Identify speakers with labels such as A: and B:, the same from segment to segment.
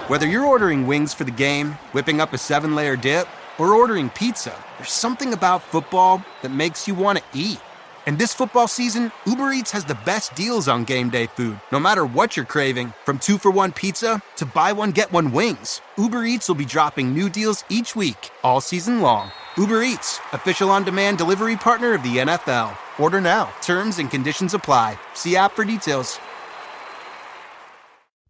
A: Whether you're ordering wings for the game, whipping up a 7-layer dip, or ordering pizza, there's something about football that makes you want to eat. And this football season, Uber Eats has the best deals on game day food. No matter what you're craving, from 2-for-1 pizza to buy one, get one wings, Uber Eats will be dropping new deals each week, all season long. Uber Eats, official on-demand delivery partner of the NFL. Order now. Terms and conditions apply. See app for details.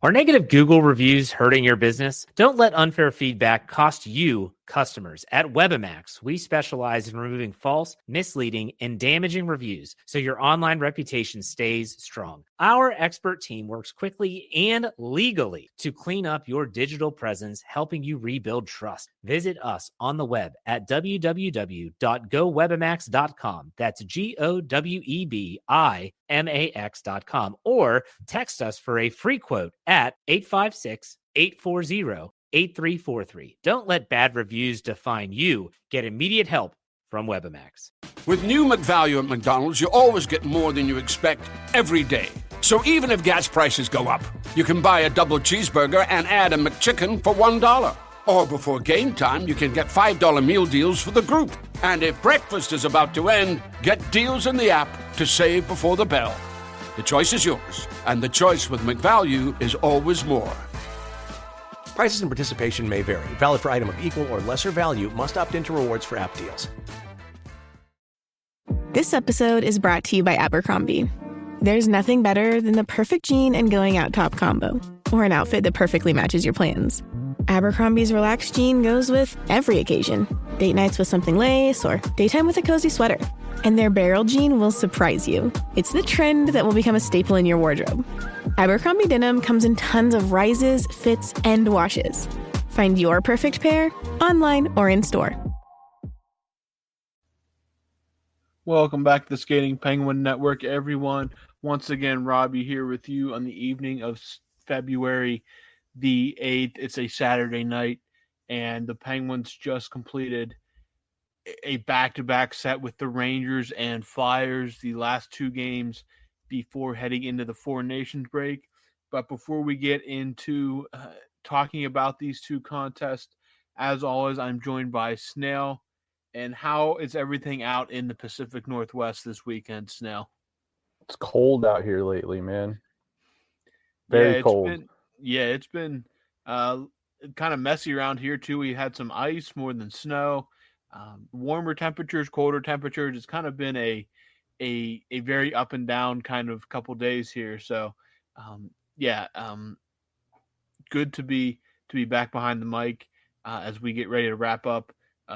B: Are negative Google reviews hurting your business? Don't let unfair feedback cost you customers. At Webamax, we specialize in removing false, misleading, and damaging reviews so your online reputation stays strong. Our expert team works quickly and legally to clean up your digital presence, helping you rebuild trust. Visit us on the web at www.gowebamax.com. That's GOWEBIMAX.com, or text us for a free quote at 856-840-8343. Don't let bad reviews define you. Get immediate help from Webamax.
C: With new McValue at McDonald's, you always get more than you expect every day. So even if gas prices go up, you can buy a double cheeseburger and add a McChicken for $1. Or before game time, you can get $5 meal deals for the group. And if breakfast is about to end, get deals in the app to save before the bell. The choice is yours, and the choice with McValue is always more.
D: Prices and participation may vary. Valid for item of equal or lesser value. Must opt into rewards for app deals.
E: This episode is brought to you by Abercrombie. There's nothing better than the perfect jean and going out top combo, or an outfit that perfectly matches your plans. Abercrombie's relaxed jean goes with every occasion. Date nights with something lace, or daytime with a cozy sweater. And their barrel jean will surprise you. It's the trend that will become a staple in your wardrobe. Abercrombie denim comes in tons of rises, fits, and washes. Find your perfect pair online or in store.
F: Welcome back to the Skating Penguin Network, everyone. Once again, Robbie here with you on the evening of February the 8th. It's a Saturday night, and the Penguins just completed a back-to-back set with the Rangers and Flyers, the last two games before heading into the Four Nations break. But before we get into talking about these two contests, as always, I'm joined by Snail. And how is everything out in the Pacific Northwest this weekend, Snail?
G: It's cold out here lately, man. Very cold.
F: It's been kind of messy around here, too. We had some ice more than snow. Warmer temperatures, colder temperatures. It's kind of been a very up and down kind of couple days here. So, good to be back behind the mic as we get ready to wrap up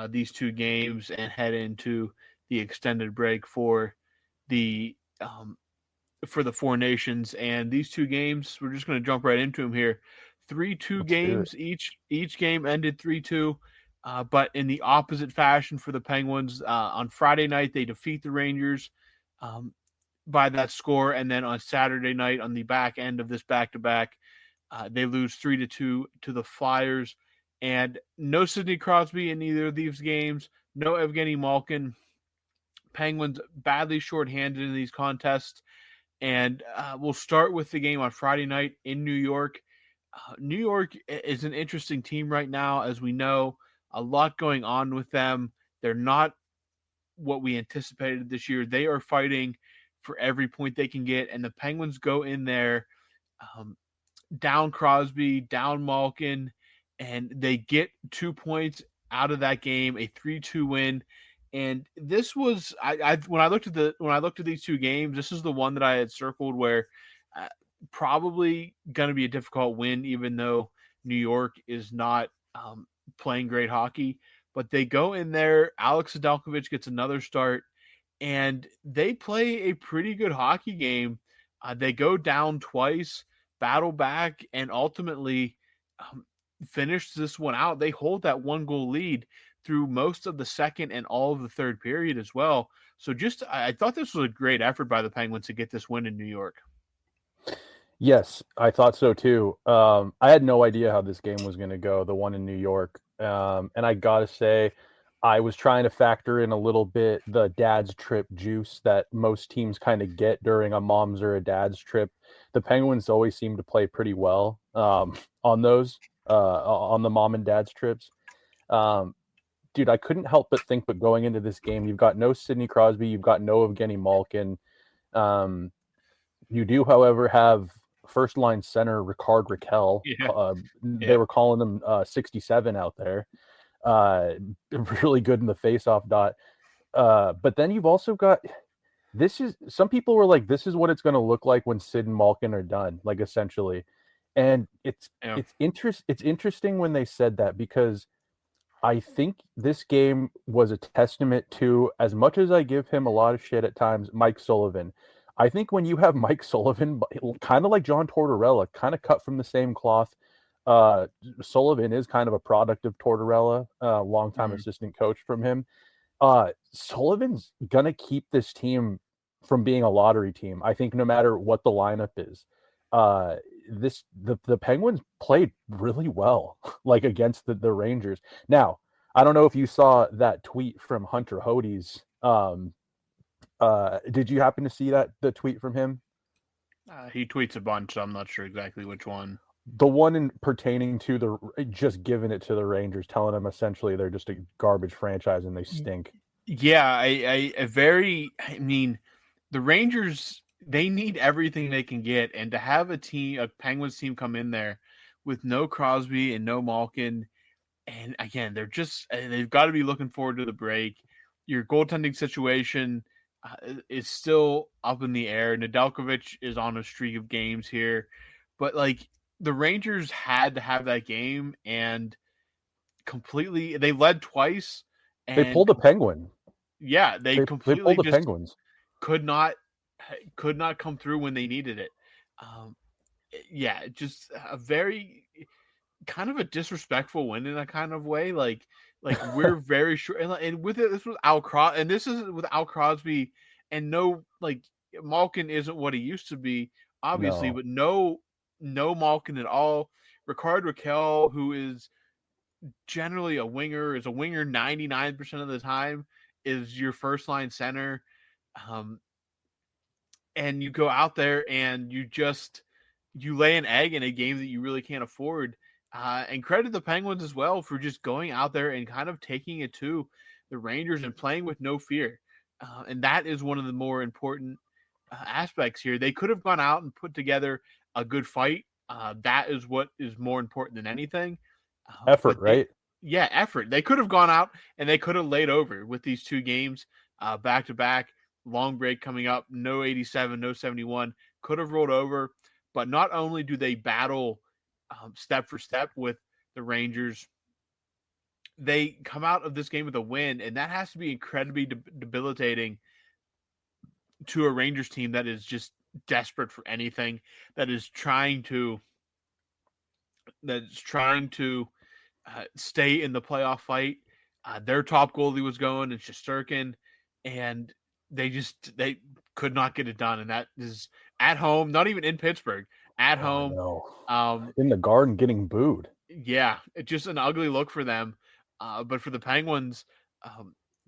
F: these two games and head into the extended break for the Four Nations. And these two games, we're just going to jump right into them here. 3-2 games. Each game ended 3-2. But in the opposite fashion for the Penguins, on Friday night, they defeat the Rangers by that score. And then on Saturday night, on the back end of this back-to-back, they lose 3-2 to the Flyers. And no Sidney Crosby in either of these games, no Evgeny Malkin. Penguins badly shorthanded in these contests. And we'll start with the game on Friday night in New York. New York is an interesting team right now, as we know. A lot going on with them. They're not what we anticipated this year. They are fighting for every point they can get, and the Penguins go in there down Crosby, down Malkin, and they get 2 points out of that game, a 3-2 win. And this was when I looked at these two games, this is the one that I had circled where probably going to be a difficult win, even though New York is not playing great hockey. But they go in there, Alex Nedeljkovic gets another start, and they play a pretty good hockey game. They go down twice, battle back, and ultimately finish this one out. They hold that 1-goal lead through most of the second and all of the third period as well. So I thought this was a great effort by the Penguins to get this win in New York.
G: Yes, I thought so too. I had no idea how this game was going to go, the one in New York. And I got to say, I was trying to factor in a little bit the dad's trip juice that most teams kind of get during a mom's or a dad's trip. The Penguins always seem to play pretty well on those. on the mom and dad's trips. Dude, I couldn't help but think, but going into this game, you've got no Sidney Crosby, you've got no Evgeny Malkin. You do, however, have first line center Ricard Raquel. They were calling him 67 out there. Really good in the faceoff dot. But then you've also got some people were like, this is what it's going to look like when Sid and Malkin are done, like essentially. And it's interesting when they said that, because I think this game was a testament to, as much as I give him a lot of shit at times, Mike Sullivan. I think when you have Mike Sullivan, kind of like John Tortorella, kind of cut from the same cloth. Sullivan is kind of a product of Tortorella, longtime assistant coach from him. Sullivan's going to keep this team from being a lottery team, I think, no matter what the lineup is. The Penguins played really well, like against the Rangers. Now, I don't know if you saw that tweet from Hunter Hodes. Did you happen to see the tweet from him?
F: He tweets a bunch, so I'm not sure exactly which one.
G: The one pertaining to just giving it to the Rangers, telling them essentially they're just a garbage franchise and they stink.
F: Yeah, the Rangers, they need everything they can get, and to have a Penguins team come in there with no Crosby and no Malkin, and again, they've got to be looking forward to the break. Your goaltending situation is still up in the air. Nedeljkovic is on a streak of games here, but like the Rangers had to have that game, and they led twice. And
G: they pulled a Penguin.
F: Yeah, they completely
G: pulled the Penguins.
F: Could not come through when they needed it. Just a very kind of a disrespectful win in a kind of way. Like we're very sure, and with it, this is without Crosby, and no, like Malkin isn't what he used to be, obviously, but no Malkin at all. Ricard Raquel, who is generally a winger 99% of the time, is your first line center. And you go out there and you lay an egg in a game that you really can't afford. And credit the Penguins as well for just going out there and kind of taking it to the Rangers and playing with no fear. And that is one of the more important aspects here. They could have gone out and put together a good fight. That is what is more important than anything.
G: Effort, right?
F: Yeah, effort. They could have gone out and they could have laid over with these two games back to back. Long break coming up, no 87, no 71, could have rolled over. But not only do they battle step for step with the Rangers, they come out of this game with a win, and that has to be incredibly debilitating to a Rangers team that is just desperate for anything, that is trying to stay in the playoff fight. Their top goalie was going, it's Shesterkin, and they could not get it done. And that is at home, not even in Pittsburgh, at home.
G: No. In the Garden getting booed.
F: Yeah, it's just an ugly look for them. But for the Penguins,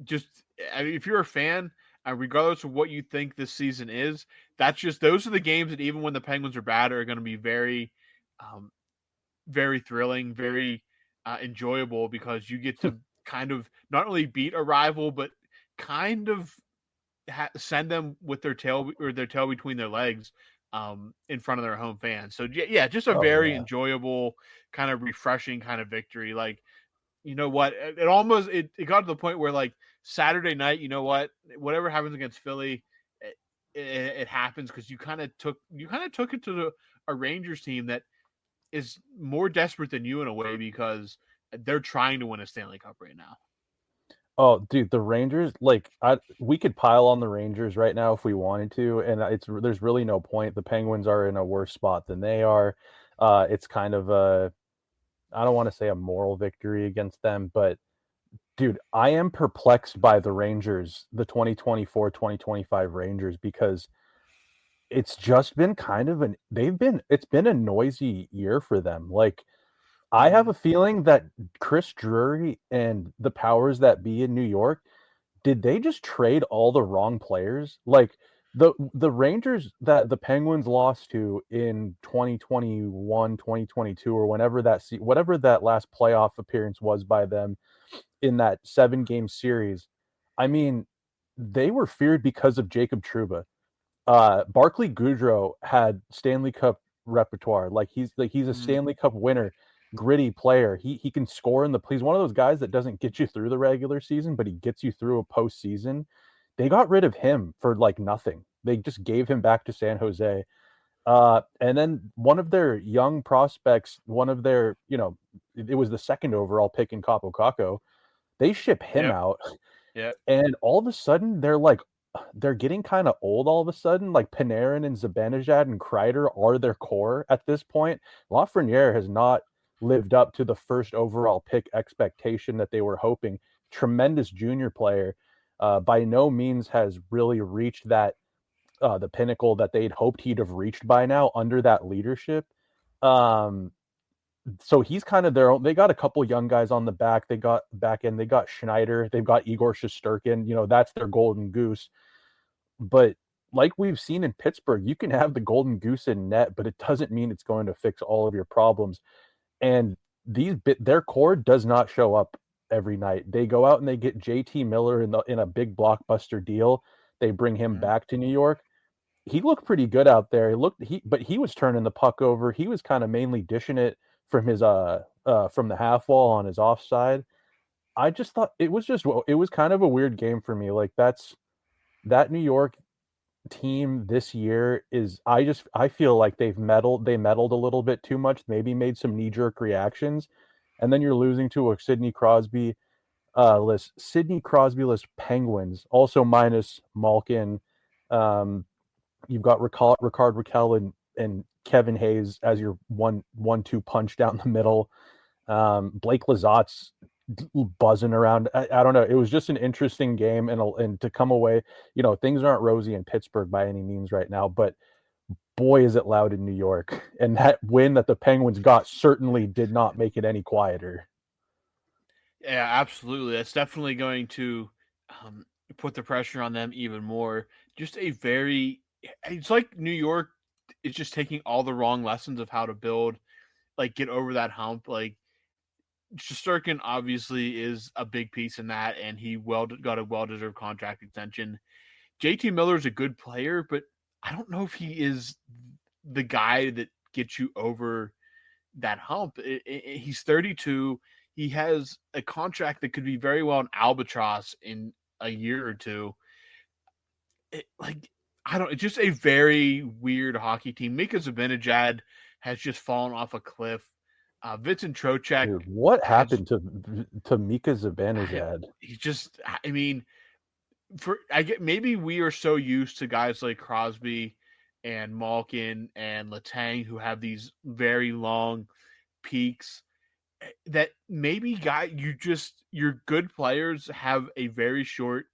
F: if you're a fan, regardless of what you think this season is, those are the games that even when the Penguins are bad are going to be very, very thrilling, very enjoyable, because you get to kind of not only beat a rival, but kind of send them with their tail between their legs in front of their home fans. So just a very enjoyable, kind of refreshing kind of victory. Like, you know what, it got to the point where, like, Saturday night, you know what, whatever happens against Philly, it happens, because you kind of took it to a Rangers team that is more desperate than you in a way, because they're trying to win a Stanley Cup right now.
G: Oh, dude, the Rangers, like, we could pile on the Rangers right now if we wanted to, and there's really no point. The Penguins are in a worse spot than they are. It's kind of I don't want to say a moral victory against them, but dude, I am perplexed by the Rangers, the 2024-2025 Rangers, because it's just been kind of it's been a noisy year for them. Like, I have a feeling that Chris Drury and the powers that be in New York, did they just trade all the wrong players? Like, The Rangers that the Penguins lost to in 2021, 2022, or whatever that last playoff appearance was by them in that 7-game series, I mean, they were feared because of Jacob Trouba. Barclay Goodrow had Stanley Cup repertoire. He's a Stanley Cup winner, gritty player. He can score he's one of those guys that doesn't get you through the regular season, but he gets you through a postseason. They got rid of him for nothing. They just gave him back to San Jose. And then one of their young prospects, it was the second overall pick in Capo Caco. They ship him out.
F: Yeah.
G: And all of a sudden they're getting kind of old all of a sudden. Like Panarin and Zibanejad and Kreider are their core at this point. Lafreniere has not lived up to the first overall pick expectation that they were hoping. Tremendous junior player. By no means has really reached that the pinnacle that they'd hoped he'd have reached by now under that leadership. So he's kind of their own. They got a couple young guys on the back. They got Schneider. They've got Igor Shesterkin. That's their golden goose. But like we've seen in Pittsburgh, you can have the golden goose in net, but it doesn't mean it's going to fix all of your problems. And their core does not show up every night. They go out and they get JT Miller in a big blockbuster deal. They bring him back to New York. He looked pretty good out there. But he was turning the puck over. He was kind of mainly dishing it from his from the half wall on his offside. I just thought it was kind of a weird game for me. That New York team this year I feel like they meddled a little bit too much, maybe made some knee-jerk reactions, and then you're losing to a Sidney Crosby list Penguins, also minus Malkin. You've got Ricard Raquel and Kevin Hayes as your 1-2 punch down the middle. Blake Lizotte buzzing around. I don't know. It was just an interesting game, and to come away, things aren't rosy in Pittsburgh by any means right now, but boy, is it loud in New York. And that win that the Penguins got certainly did not make it any quieter.
F: Yeah, absolutely. That's definitely going to put the pressure on them even more. It's like New York is just taking all the wrong lessons of how to build, get over that hump. Shesterkin obviously is a big piece in that, and he got a well-deserved contract extension. JT Miller is a good player, but I don't know if he is the guy that gets you over that hump. He's 32. He has a contract that could be very well an albatross in a year or two. It's just a very weird hockey team. Mika Zibanejad has just fallen off a cliff. Vincent Trocheck.
G: Dude, what happened to Mika Zibanejad?
F: Maybe we are so used to guys like Crosby and Malkin and Letang who have these very long peaks that maybe your good players have a very short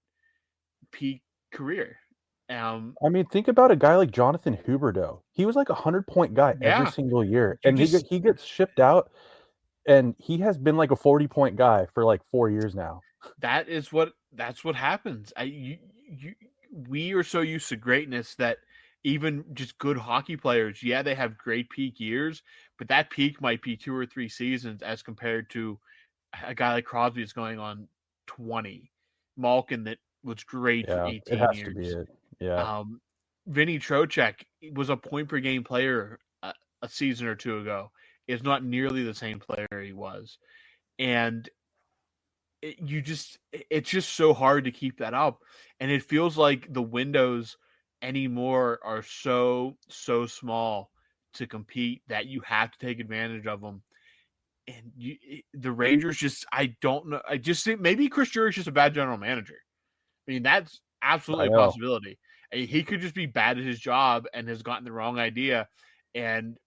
F: peak career.
G: Think about a guy like Jonathan Huberdeau. He was like a 100-point guy every single year, and he gets shipped out, and he has been like a 40-point guy for 4 years now.
F: That's what happens. We are so used to greatness that even just good hockey players, they have great peak years, but that peak might be 2 or 3 seasons as compared to a guy like Crosby is going on 20. Malkin that was great for 18
G: it has
F: years.
G: To be it. Yeah.
F: Vinny Trocheck was a point per game player a season or two ago. Is not nearly the same player he was. And it's just so hard to keep that up. And it feels like the windows anymore are so small to compete that you have to take advantage of them. And the Rangers I don't know. I just think maybe Chris Drury's just a bad general manager. I mean, that's absolutely a possibility. He could just be bad at his job and has gotten the wrong idea and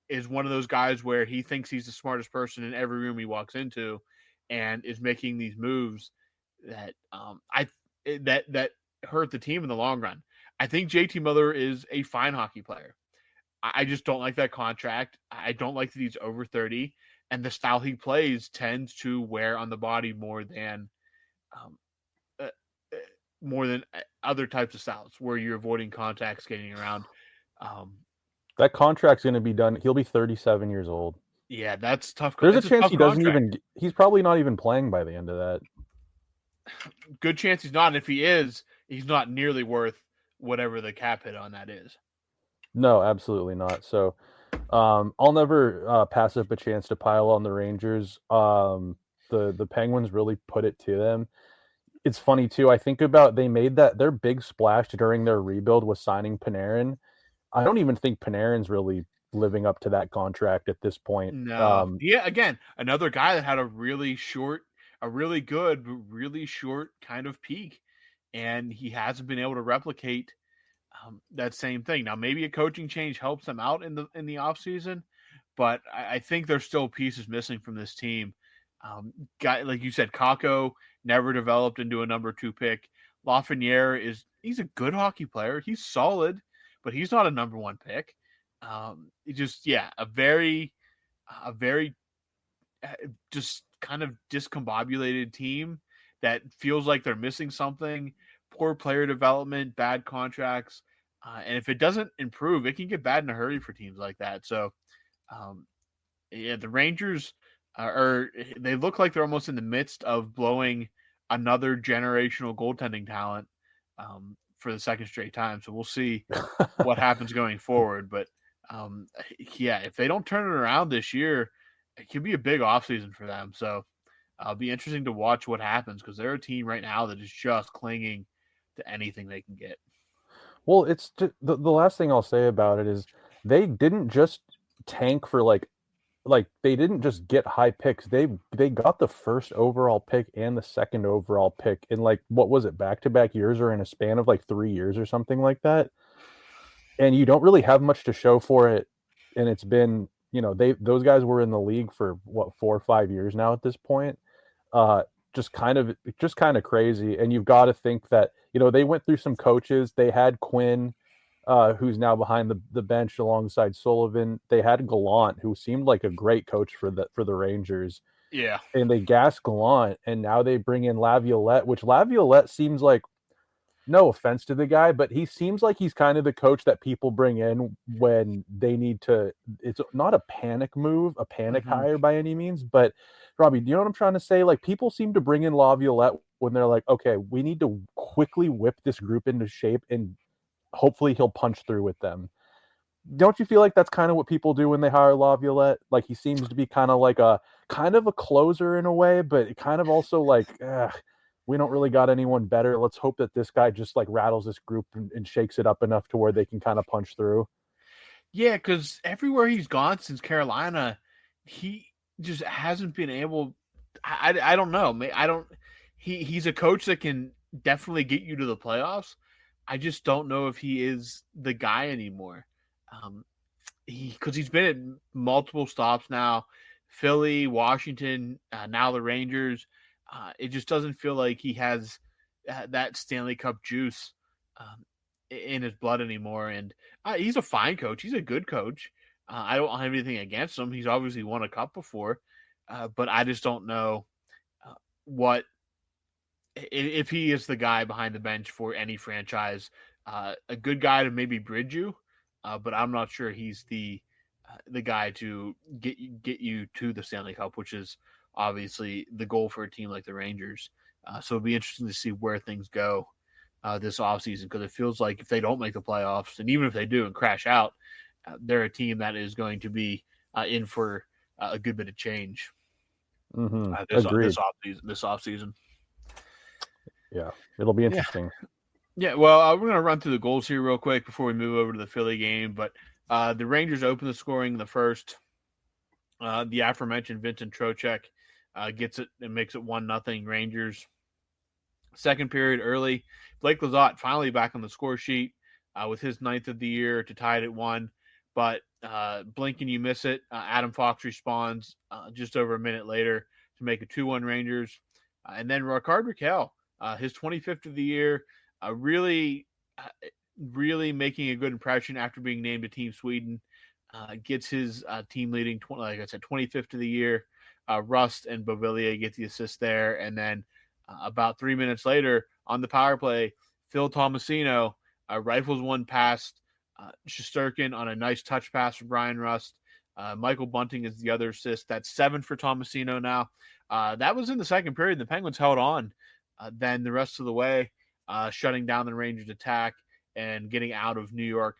F: is one of those guys where he thinks he's the smartest person in every room he walks into and is making these moves that that hurt the team in the long run. I think JT Miller is a fine hockey player. I just don't like that contract. I don't like that he's over 30, and the style he plays tends to wear on the body more than more than other types of styles where you're avoiding contact skating around.
G: That contract's going to be done. He'll be 37 years old.
F: Yeah, that's tough.
G: There's a chance
F: tough
G: he doesn't
F: contract.
G: he's probably not even playing by the end of that.
F: Good chance he's not. And if he is, he's not nearly worth whatever the cap hit on that is.
G: No, absolutely not. So I'll never pass up a chance to pile on the Rangers. The Penguins really put it to them. It's funny too. I think about they made their big splash during their rebuild was signing Panarin. I don't even think Panarin's really living up to that contract at this point.
F: No. Again, another guy that had a really good, but really short kind of peak, and he hasn't been able to replicate that same thing. Now, maybe a coaching change helps them out in the offseason, but I think there's still pieces missing from this team. Guy like you said, Kakko never developed into a number 2 pick. Lafreniere he's a good hockey player. He's solid, but he's not a number 1 pick. A very just kind of discombobulated team that feels like they're missing something. Poor player development, bad contracts, and if it doesn't improve, it can get bad in a hurry for teams like that. So, the Rangers they look like they're almost in the midst of blowing another generational goaltending talent for the second straight time. So we'll see what happens going forward. But if they don't turn it around this year, it could be a big offseason for them. So it'll be interesting to watch what happens because they're a team right now that is just clinging to anything they can get.
G: Well, it's the last thing I'll say about it is they didn't just tank for like they didn't just get high picks. They got the first overall pick and the second overall pick in what was it, back-to-back years or in a span of 3 years or something like that. And you don't really have much to show for it. And it's been, those guys were in the league for 4 or 5 years now at this point. Just kind of crazy. And you've got to think that, they went through some coaches. They had Quinn, who's now behind the bench alongside Sullivan. They had Gallant, who seemed like a great coach for the Rangers.
F: Yeah.
G: And they gassed Gallant, and now they bring in Laviolette, which Laviolette seems like, no offense to the guy, but he seems like he's kind of the coach that people bring in when they need to. It's not a panic move, a panic hire by any means, but Robbie, do you know what I'm trying to say? People seem to bring in Laviolette when they're like, okay, we need to quickly whip this group into shape and hopefully he'll punch through with them. Don't you feel like that's kind of what people do when they hire Laviolette? He seems to be kind of a closer in a way, but kind of also we don't really got anyone better. Let's hope that this guy just rattles this group and shakes it up enough to where they can kind of punch through.
F: Yeah, because everywhere he's gone since Carolina, he just hasn't been able. I don't know. He's a coach that can definitely get you to the playoffs. I just don't know if he is the guy anymore. Because he's been at multiple stops now, Philly, Washington, now the Rangers. It just doesn't feel like he has that Stanley Cup juice in his blood anymore. And he's a fine coach. He's a good coach. I don't have anything against him. He's obviously won a cup before, but I just don't know if he is the guy behind the bench for any franchise. A good guy to maybe bridge you, but I'm not sure he's the guy to get you to the Stanley Cup, which is obviously the goal for a team like the Rangers. So it'll be interesting to see where things go this offseason, because it feels like if they don't make the playoffs, and even if they do and crash out, they're a team that is going to be in for a good bit of change this offseason.
G: Yeah, it'll be interesting.
F: Yeah, well, we're going to run through the goals here real quick before we move over to the Philly game. But the Rangers open the scoring in the first. The aforementioned Vincent Trocheck gets it and makes it 1-0 Rangers. Second period early, Blake Lizotte finally back on the score sheet with his 9th of the year to tie it at 1. But blink and you miss it. Adam Fox responds just over a minute later to make it 2-1 Rangers. And then Rickard Rakell, his 25th of the year, really making a good impression after being named to Team Sweden. Gets his team leading, 25th of the year. Rust and Bovillier get the assist there. And then about 3 minutes later, on the power play, Phil Tomasino rifles one past Shesterkin on a nice touch pass for Brian Rust. Michael Bunting is the other assist. That's 7 for Tomasino now. That was in the second period. The Penguins held on then the rest of the way, shutting down the Rangers' attack and getting out of New York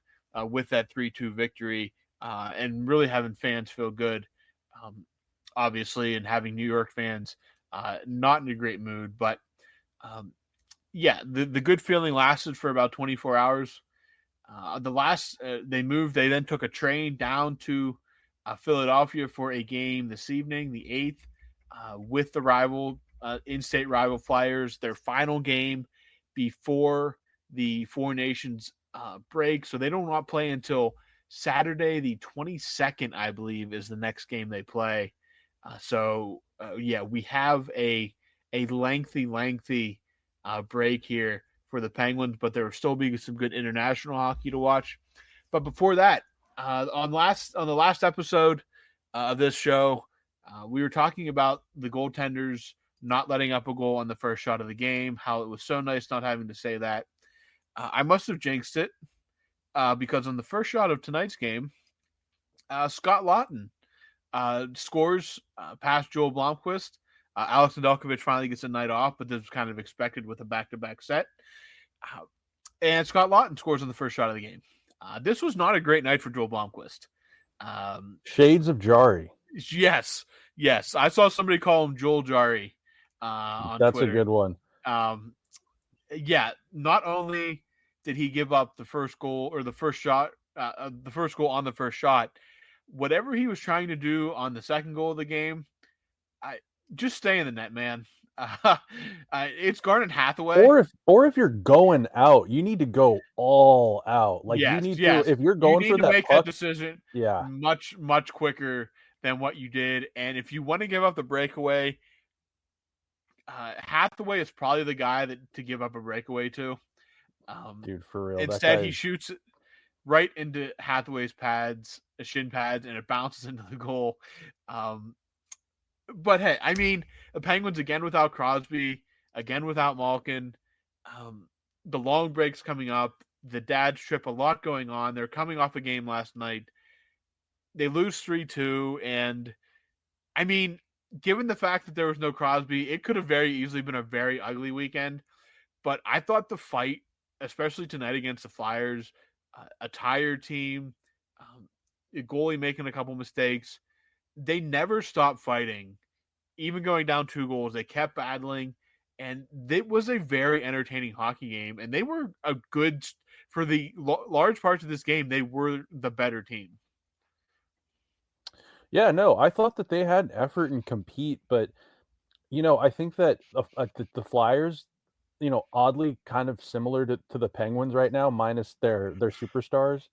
F: with that 3-2 victory and really having fans feel good, obviously, and having New York fans not in a great mood. But, the good feeling lasted for about 24 hours. They then took a train down to Philadelphia for a game this evening, the 8th, with the in-state rival Flyers, their final game before the Four Nations break. So they don't not play until Saturday, the 22nd, I believe, is the next game they play. We have a lengthy break here for the Penguins, but there will still be some good international hockey to watch. But before that, on the last episode of this show, we were talking about the goaltenders not letting up a goal on the first shot of the game, how it was so nice not having to say that. I must have jinxed it because on the first shot of tonight's game, Scott Laughton scores past Joel Blomqvist. Alex Nedeljkovic finally gets a night off, but this was kind of expected with a back-to-back set. And Scott Laughton scores on the first shot of the game. This was not a great night for Joel Blomqvist.
G: Shades of Jari.
F: Yes. I saw somebody call him Joel Jari on
G: That's
F: Twitter.
G: A good one.
F: Not only did he give up the first goal or the first shot, the first goal on the first shot, whatever he was trying to do on the second goal of the game, just stay in the net, man. It's Garnet Hathaway.
G: Or if you're going out, you need to go all out. Like
F: yes,
G: you need to, if you're going
F: you need
G: for
F: to
G: that
F: make
G: puck,
F: that decision
G: yeah,
F: much quicker than what you did. And if you want to give up the breakaway, Hathaway is probably the guy to give up a breakaway to.
G: Dude, for real.
F: Instead, he shoots right into Hathaway's shin pads, and it bounces into the goal. But hey, I mean, the Penguins again without Crosby, again without Malkin. The long break's coming up. The dad's trip, a lot going on. They're coming off a game last night. They lose 3-2, and I mean, given the fact that there was no Crosby, it could have very easily been a very ugly weekend. But I thought the fight, especially tonight against the Flyers, a tired team, a goalie making a couple mistakes, they never stopped fighting. Even going down 2 goals, they kept battling, and it was a very entertaining hockey game. And they were for the large parts of this game, they were the better team.
G: Yeah, no, I thought that they had effort and compete, but I think that the Flyers, oddly kind of similar to the Penguins right now, minus their superstars.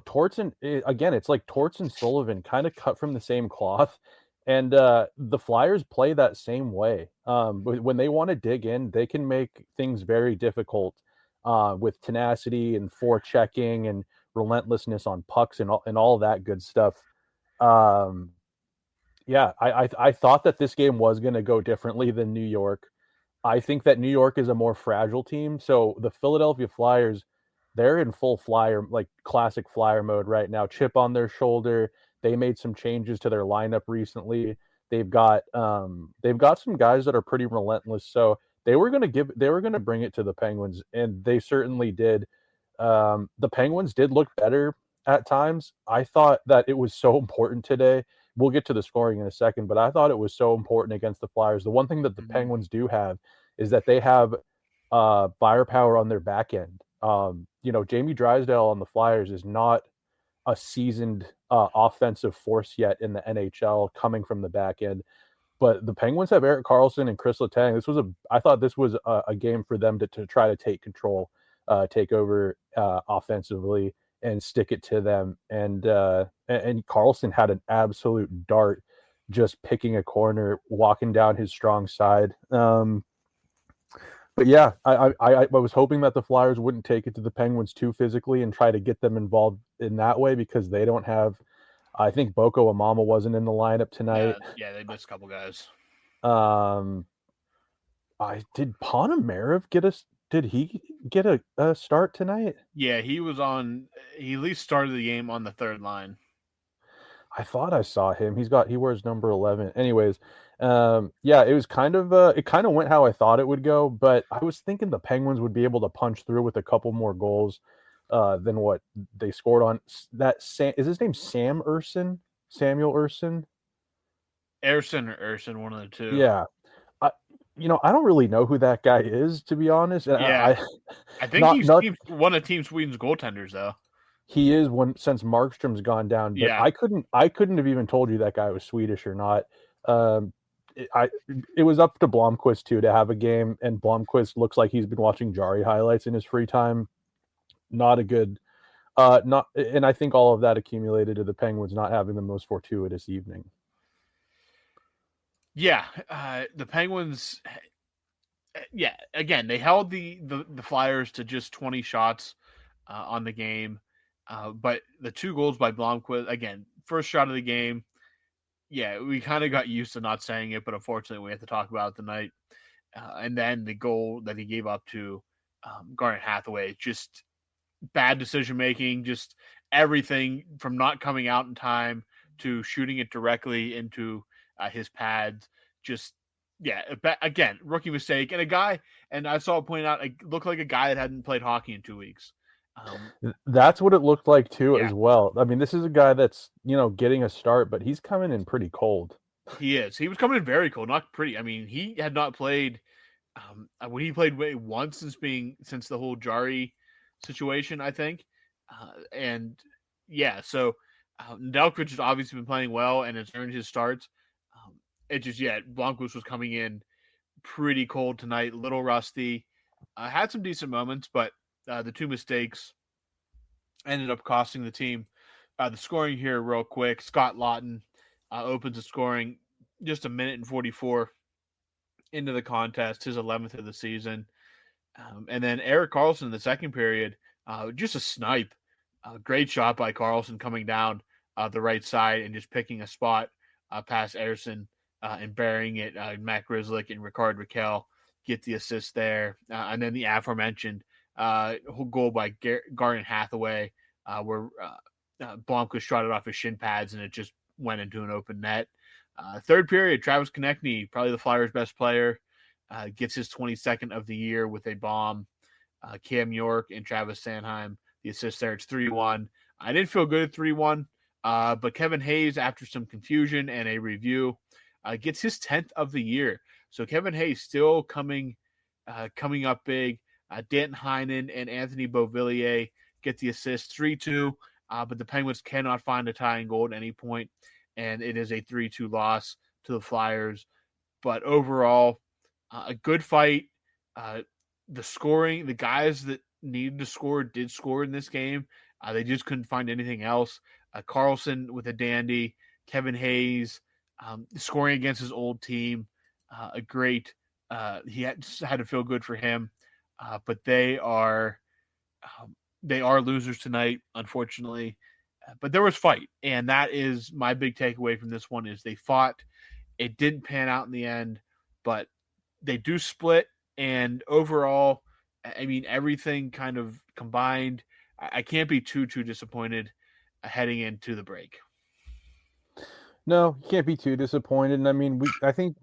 G: Torts again, it's like Torts and Sullivan kind of cut from the same cloth, and the Flyers play that same way. When they want to dig in, they can make things very difficult with tenacity and forechecking and relentlessness on pucks and all that good stuff. I thought that this game was going to go differently than New York. I think that New York is a more fragile team. So the Philadelphia Flyers, they're in full Flyer, like classic Flyer mode right now. Chip on their shoulder. They made some changes to their lineup recently. They've got some guys that are pretty relentless. So they were going to bring it to the Penguins, and they certainly did. The Penguins did look better at times. I thought that it was so important today. We'll get to the scoring in a second, but I thought it was so important against the Flyers. The one thing that the Penguins do have is that they have firepower on their back end. Jamie Drysdale on the Flyers is not a seasoned offensive force yet in the NHL coming from the back end. But the Penguins have Erik Karlsson and Chris Letang. I thought this was a game for them to try to take control, take over offensively and stick it to them. And Karlsson had an absolute dart, just picking a corner, walking down his strong side. But yeah, I was hoping that the Flyers wouldn't take it to the Penguins too physically and try to get them involved in that way, because they don't have. I think Boko Amama wasn't in the lineup tonight.
F: Yeah, they missed a couple guys.
G: Did Ponomarev get us? Did he get a start tonight?
F: Yeah, he was on. He at least started the game on the third line.
G: I thought I saw him. He wears number 11. Anyways, yeah, it was it kind of went how I thought it would go, but I was thinking the Penguins would be able to punch through with a couple more goals than what they scored on. Is his name Sam Urson? Samuel Urson?
F: Erson or Urson, one of the two.
G: Yeah. I, I don't really know who that guy is, to be honest.
F: Yeah, I think he's one of Team Sweden's goaltenders, though.
G: He is since Markstrom's gone down, but
F: Yeah.
G: I couldn't have even told you that guy was Swedish or not. It was up to Blomqvist too to have a game, and Blomqvist looks like he's been watching Jari highlights in his free time. Not a good, and I think all of that accumulated to the Penguins not having the most fortuitous evening.
F: Yeah, the Penguins. Yeah, again, they held the Flyers to just 20 shots on the game. But the 2 goals by Blomqvist, again, first shot of the game. Yeah, we kind of got used to not saying it, but unfortunately we have to talk about it tonight. And then the goal that he gave up to Garnet Hathaway, just bad decision-making, just everything from not coming out in time to shooting it directly into his pads. Just, yeah, again, rookie mistake. And I saw it pointed out, it looked like a guy that hadn't played hockey in 2 weeks.
G: That's what it looked like too,
F: Yeah.
G: as well. I mean, this is a guy that's getting a start, but he's coming in pretty cold.
F: He is. He was coming in very cold, not pretty. I mean, he had not played. When he played once since the whole Jari situation, I think, and yeah. So Nedeljkovic has obviously been playing well and has earned his starts. Blomqvist was coming in pretty cold tonight, a little rusty. Had some decent moments, but the 2 mistakes ended up costing the team. The scoring here real quick. Scott Lawton opens the scoring just a minute and 44 into the contest, his 11th of the season. And then Erik Karlsson in the second period, just a snipe. Great shot by Karlsson coming down the right side and just picking a spot past Ersson and burying it. Matt Grzelcyk and Rickard Rakell get the assist there. And then the aforementioned goal by Garnet Hathaway, where Blomqvist shot it off his shin pads and it just went into an open net. Third period, Travis Konechny, probably the Flyers' best player, gets his 22nd of the year with a bomb. Cam York and Travis Sanheim, the assist there. It's 3-1. I didn't feel good at 3-1, but Kevin Hayes, after some confusion and a review, gets his 10th of the year. So Kevin Hayes still coming up big. Danton Heinen and Anthony Beauvillier get the assist, 3-2, but the Penguins cannot find a tying goal at any point, and it is a 3-2 loss to the Flyers. But overall, a good fight. The scoring, the guys that needed to score did score in this game. They just couldn't find anything else. Karlsson with a dandy, Kevin Hayes scoring against his old team, a great. He had to feel good for him. But they are losers tonight, unfortunately. But there was fight, and that is my big takeaway from this one: is they fought. It didn't pan out in the end, but they do split. And overall, I mean, everything kind of combined. I can't be too disappointed heading into the break.
G: No, you can't be too disappointed. And I mean, I think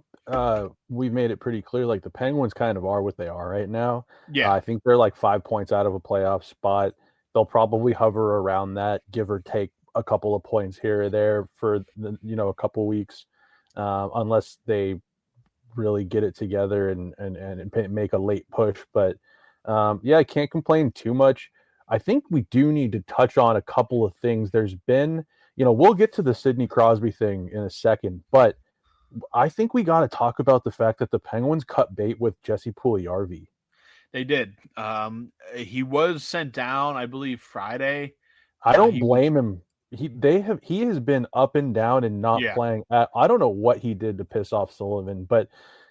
G: we've made it pretty clear, like the Penguins kind of are what they are right now.
F: Yeah.
G: I think they're like 5 points out of a playoff spot. They'll probably hover around that, give or take a couple of points here or there for a couple weeks, unless they really get it together and make a late push. But I can't complain too much. I think we do need to touch on a couple of things. There's been, we'll get to the Sidney Crosby thing in a second, but I think we got to talk about the fact that the Penguins cut bait with Jesse Puljujarvi.
F: They did. He was sent down, I believe, Friday.
G: I don't blame him. He has been up and down and not playing. I don't know what he did to piss off Sullivan, but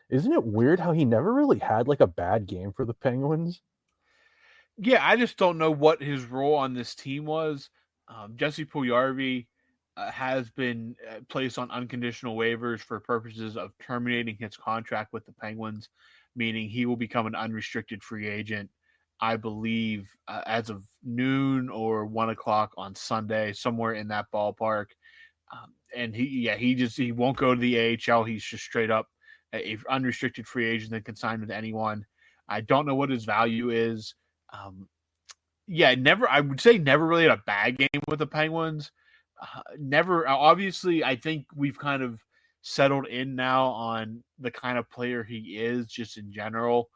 G: isn't it weird how he never really had like a bad game for the Penguins?
F: Yeah, I just don't know what his role on this team was. Jesse Puljujarvi has been placed on unconditional waivers for purposes of terminating his contract with the Penguins. meaning he will become an unrestricted free agent, I believe, as of noon or 1 o'clock on Sunday, somewhere in that ballpark. And he won't go to the AHL. He's just straight up a unrestricted free agent that can sign with anyone. I don't know what his value is. I would say never really had a bad game with the Penguins. Obviously, I think we've kind of settled in now on the kind of player he is just in general.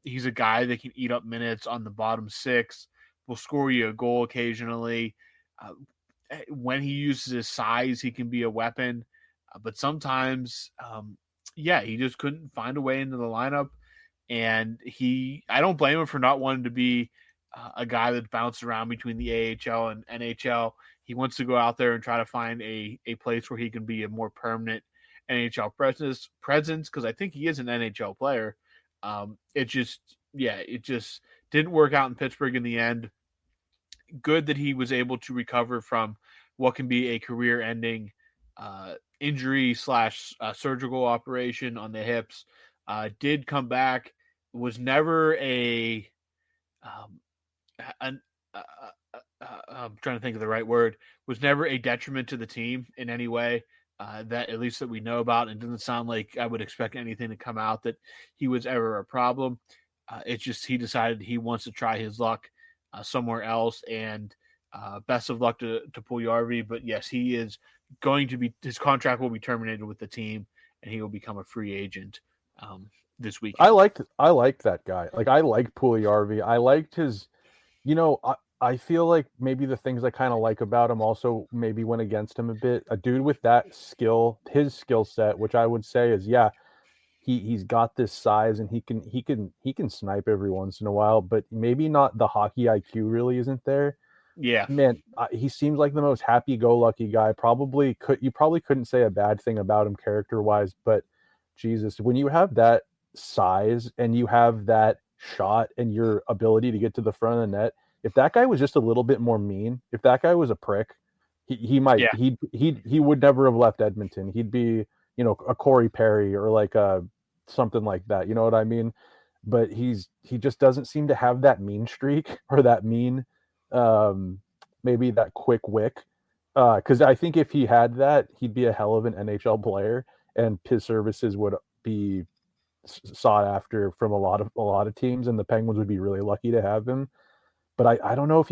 F: He's a guy that can eat up minutes on the bottom six, will score you a goal occasionally. When he uses his size, he can be a weapon. But sometimes, he just couldn't find a way into the lineup. And I don't blame him for not wanting to be a guy that bounced around between the AHL and NHL. He wants to go out there and try to find a place where he can be a more permanent NHL presence because I think he is an NHL player. It just didn't work out in Pittsburgh in the end. Good that he was able to recover from what can be a career-ending injury / surgical operation on the hips. Did come back. Was never I'm trying to think of the right word. Was never a detriment to the team in any way. That at least that we know about, and doesn't sound like I would expect anything to come out that he was ever a problem. It's just he decided he wants to try his luck somewhere else, and best of luck to Puljujarvi. But yes, he is going to be, his contract will be terminated with the team, and he will become a free agent this week.
G: I liked that guy. Like, I liked Puljujarvi. I liked his, I feel like maybe the things I kind of like about him also maybe went against him a bit. A dude with that skill, his skill set, which I would say is, he's got this size and he can snipe every once in a while, but maybe not the hockey IQ really isn't there.
F: Yeah,
G: man, he seems like the most happy-go-lucky guy. You probably couldn't say a bad thing about him character-wise, but Jesus, when you have that size and you have that shot and your ability to get to the front of the net, if that guy was just a little bit more mean, if that guy was a prick, he would never have left Edmonton. He'd be, a Corey Perry or like something like that. You know what I mean? But he just doesn't seem to have that mean streak or that mean, maybe that quick wick. Because I think if he had that, he'd be a hell of an NHL player, and his services would be sought after from a lot of teams, and the Penguins would be really lucky to have him. But I don't know if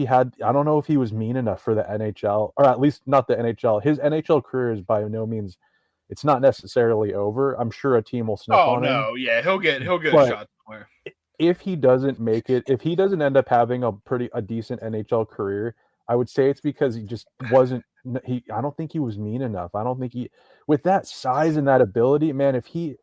G: he was mean enough for the NHL, or at least not the NHL. His NHL career is by no means, it's not necessarily over. I'm sure a team will sniff on him. Oh no,
F: yeah, he'll get a shot somewhere.
G: If he doesn't make it, if he doesn't end up having a decent NHL career, I would say it's because he just wasn't. I don't think he was mean enough. I don't think with that size and that ability, man. If he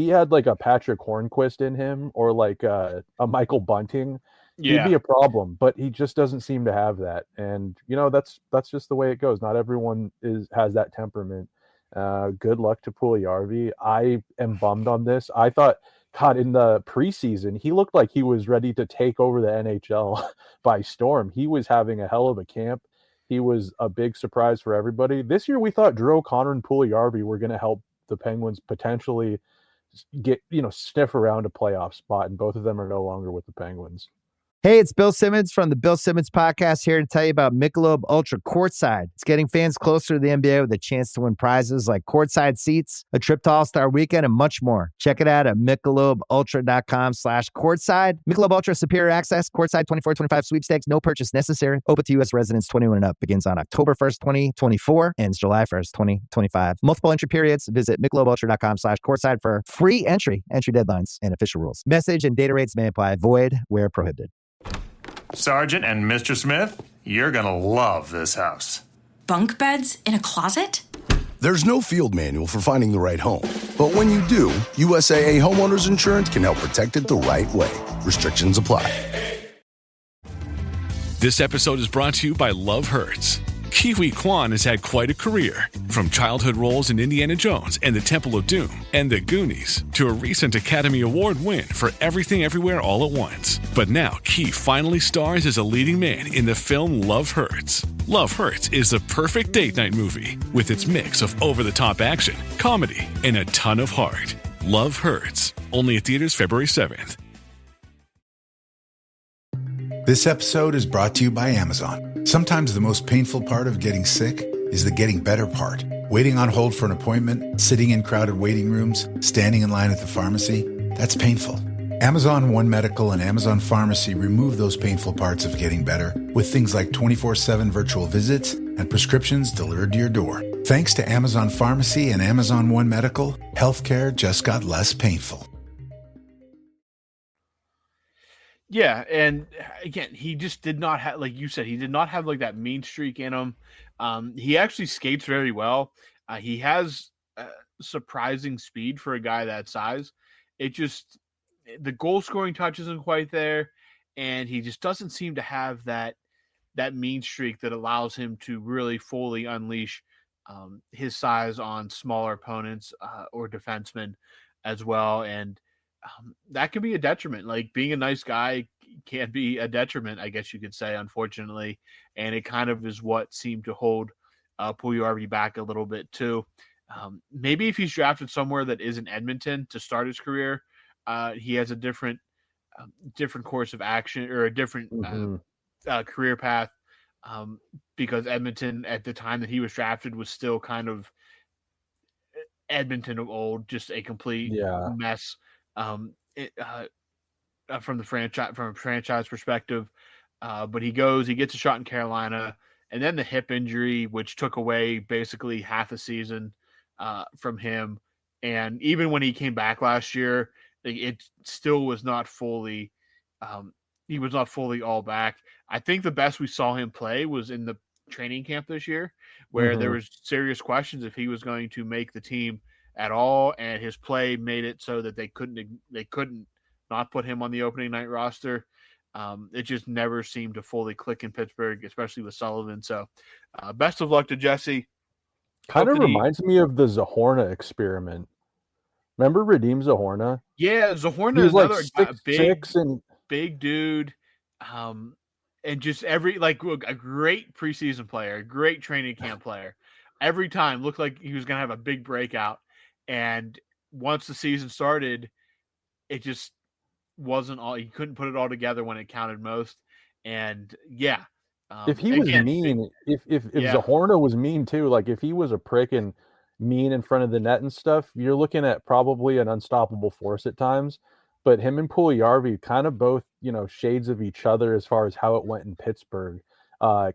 G: had like a Patrick Hornquist in him or like a Michael Bunting, he'd be a problem, but he just doesn't seem to have that. And that's just the way it goes. Not everyone has that temperament. Good luck to Puljujarvi. I am bummed on this. I thought, God, in the preseason, he looked like he was ready to take over the NHL by storm. He was having a hell of a camp. He was a big surprise for everybody. This year, we thought Drew O'Connor and Puljujarvi were going to help the Penguins potentially get, sniff around a playoff spot, and both of them are no longer with the Penguins.
H: Hey, it's Bill Simmons from the Bill Simmons Podcast here to tell you about Michelob Ultra Courtside. It's getting fans closer to the NBA with a chance to win prizes like courtside seats, a trip to All-Star Weekend, and much more. Check it out at MichelobUltra.com/courtside. Michelob Ultra Superior Access, Courtside 24-25 sweepstakes, no purchase necessary. Open to U.S. residents 21 and up. Begins on October 1st, 2024. Ends July 1st, 2025. Multiple entry periods. Visit MichelobUltra.com/courtside for free entry deadlines, and official rules. Message and data rates may apply. Void where prohibited.
I: Sergeant and Mr. Smith, you're going to love this house.
J: Bunk beds in a closet?
K: There's no field manual for finding the right home. But when you do, USAA Homeowners Insurance can help protect it the right way. Restrictions apply.
L: This episode is brought to you by Love Hurts. Kiwi Kwan has had quite a career, from childhood roles in Indiana Jones and the Temple of Doom and The Goonies to a recent Academy Award win for Everything Everywhere All at Once. But now Ki finally stars as a leading man in the film Love Hurts. Love Hurts is the perfect date night movie with its mix of over-the-top action, comedy, and a ton of heart. Love Hurts, Only at theaters February 7th.
M: This episode is brought to you by Amazon. Sometimes the most painful part of getting sick is the getting better part. Waiting on hold for an appointment, sitting in crowded waiting rooms, standing in line at the pharmacy. That's painful. Amazon One Medical and Amazon Pharmacy remove those painful parts of getting better with things like 24/7 virtual visits and prescriptions delivered to your door. Thanks to Amazon Pharmacy and Amazon One Medical, healthcare just got less painful.
F: Yeah, and again, he just did not have, like you said, he did not have like that mean streak in him. He actually skates very well. He has surprising speed for a guy that size. It just, the goal scoring touch isn't quite there, and he just doesn't seem to have that mean streak that allows him to really fully unleash his size on smaller opponents or defensemen as well. And that can be a detriment. Like, being a nice guy can be a detriment, I guess you could say, unfortunately. And it kind of is what seemed to hold Puljujarvi back a little bit too. Maybe if he's drafted somewhere that isn't Edmonton to start his career, he has a different course of action, or a different career path, because Edmonton at the time that he was drafted was still kind of Edmonton of old, just a complete mess. From a franchise perspective, but he gets a shot in Carolina, and then the hip injury, which took away basically half a season from him. And even when he came back last year, it still was not fully. He was not fully all back. I think the best we saw him play was in the training camp this year, where there was serious questions if he was going to make the team at all, and his play made it so that they couldn't not put him on the opening night roster. It just never seemed to fully click in Pittsburgh, especially with Sullivan. So best of luck to Jesse.
G: Kind of reminds me of the Zahorna experiment. Remember Radim Zahorna?
F: Yeah, Zahorna is another big dude. And just a great preseason player, a great training camp player. Every time looked like he was going to have a big breakout. And once the season started, it just wasn't all. He couldn't put it all together when it counted most. And
G: if he was mean, if Zahorna was mean too, like if he was a prick and mean in front of the net and stuff, you're looking at probably an unstoppable force at times. But him and Puljujarvi kind of both, shades of each other as far as how it went in Pittsburgh.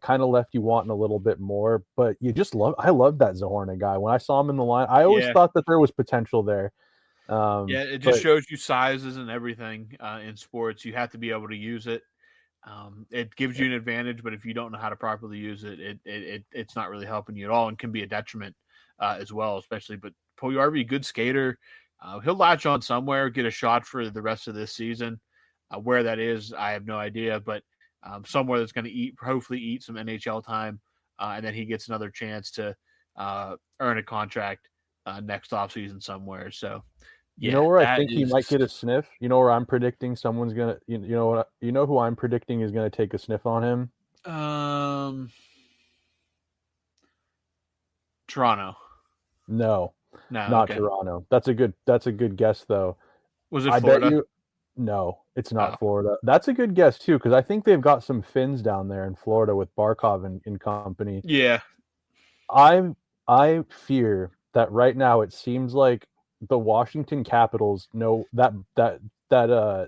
G: Kind of left you wanting a little bit more, but I love that Zahorna guy. When I saw him in the line, I always thought that there was potential there.
F: It just shows you sizes and everything in sports. You have to be able to use it. It gives you an advantage, but if you don't know how to properly use it, it's not really helping you at all, and can be a detriment as well, especially. But Puljujarvi, good skater. He'll latch on somewhere, get a shot for the rest of this season. Where that is, I have no idea, but somewhere that's going to hopefully eat some NHL time, and then he gets another chance to earn a contract next offseason somewhere. So,
G: you know where I think he might get a sniff? You know where I'm predicting someone's going to, you know who I'm predicting is going to take a sniff on him?
F: Toronto.
G: No, not Toronto. That's a good guess though.
F: Was it Florida?
G: Bet you, no, it's not Florida. That's a good guess too, because I think they've got some Finns down there in Florida with Barkov and company.
F: Yeah,
G: I fear that right now it seems like the Washington Capitals know that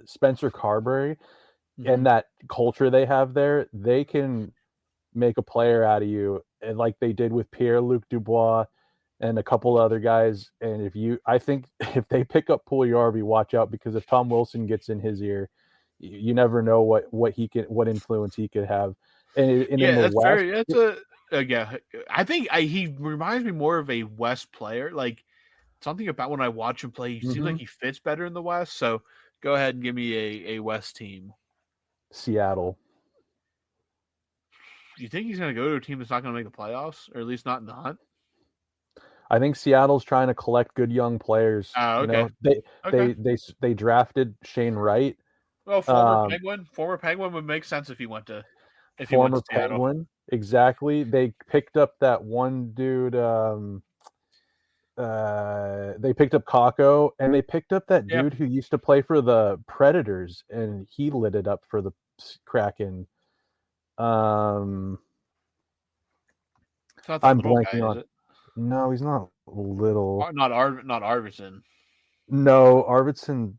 G: Spencer Carberry and that culture they have there, they can make a player out of you, and like they did with Pierre-Luc Dubois and a couple other guys. And I think if they pick up Puljujarvi, watch out, because if Tom Wilson gets in his ear, you never know what influence he could have. And in the West,
F: I think he reminds me more of a West player. Like something about when I watch him play, he seems like he fits better in the West. So go ahead and give me a West team.
G: Seattle.
F: Do you think he's going to go to a team that's not going to make the playoffs, or at least not in the hunt?
G: I think Seattle's trying to collect good young players.
F: Oh, okay.
G: They drafted Shane Wright.
F: Well, former Penguin would make sense if he went to Seattle.
G: Penguin, exactly. They picked up that one dude. They picked up Kako, and they picked up that
F: Yeah.
G: dude who used to play for the Predators, and he lit it up for the Kraken. I'm
F: It's not that little
G: blanking
F: guy,
G: on.
F: is it?
G: No, he's not little.
F: Not Arvidsson.
G: No, Arvidsson.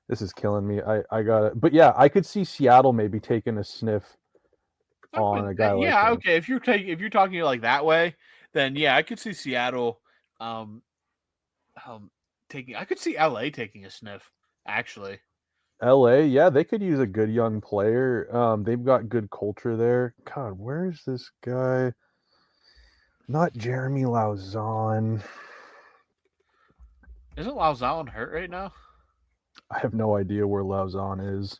G: This is killing me. I got it, but yeah, I could see Seattle maybe taking a sniff on a guy like him.
F: Okay. If you're talking like that way, then yeah, I could see Seattle taking. I could see LA taking a sniff. Actually,
G: LA, yeah, they could use a good young player. They've got good culture there. God, where's this guy? Not Jeremy Lauzon.
F: isn't Lauzon hurt right now?
G: I have no idea where Lauzon is.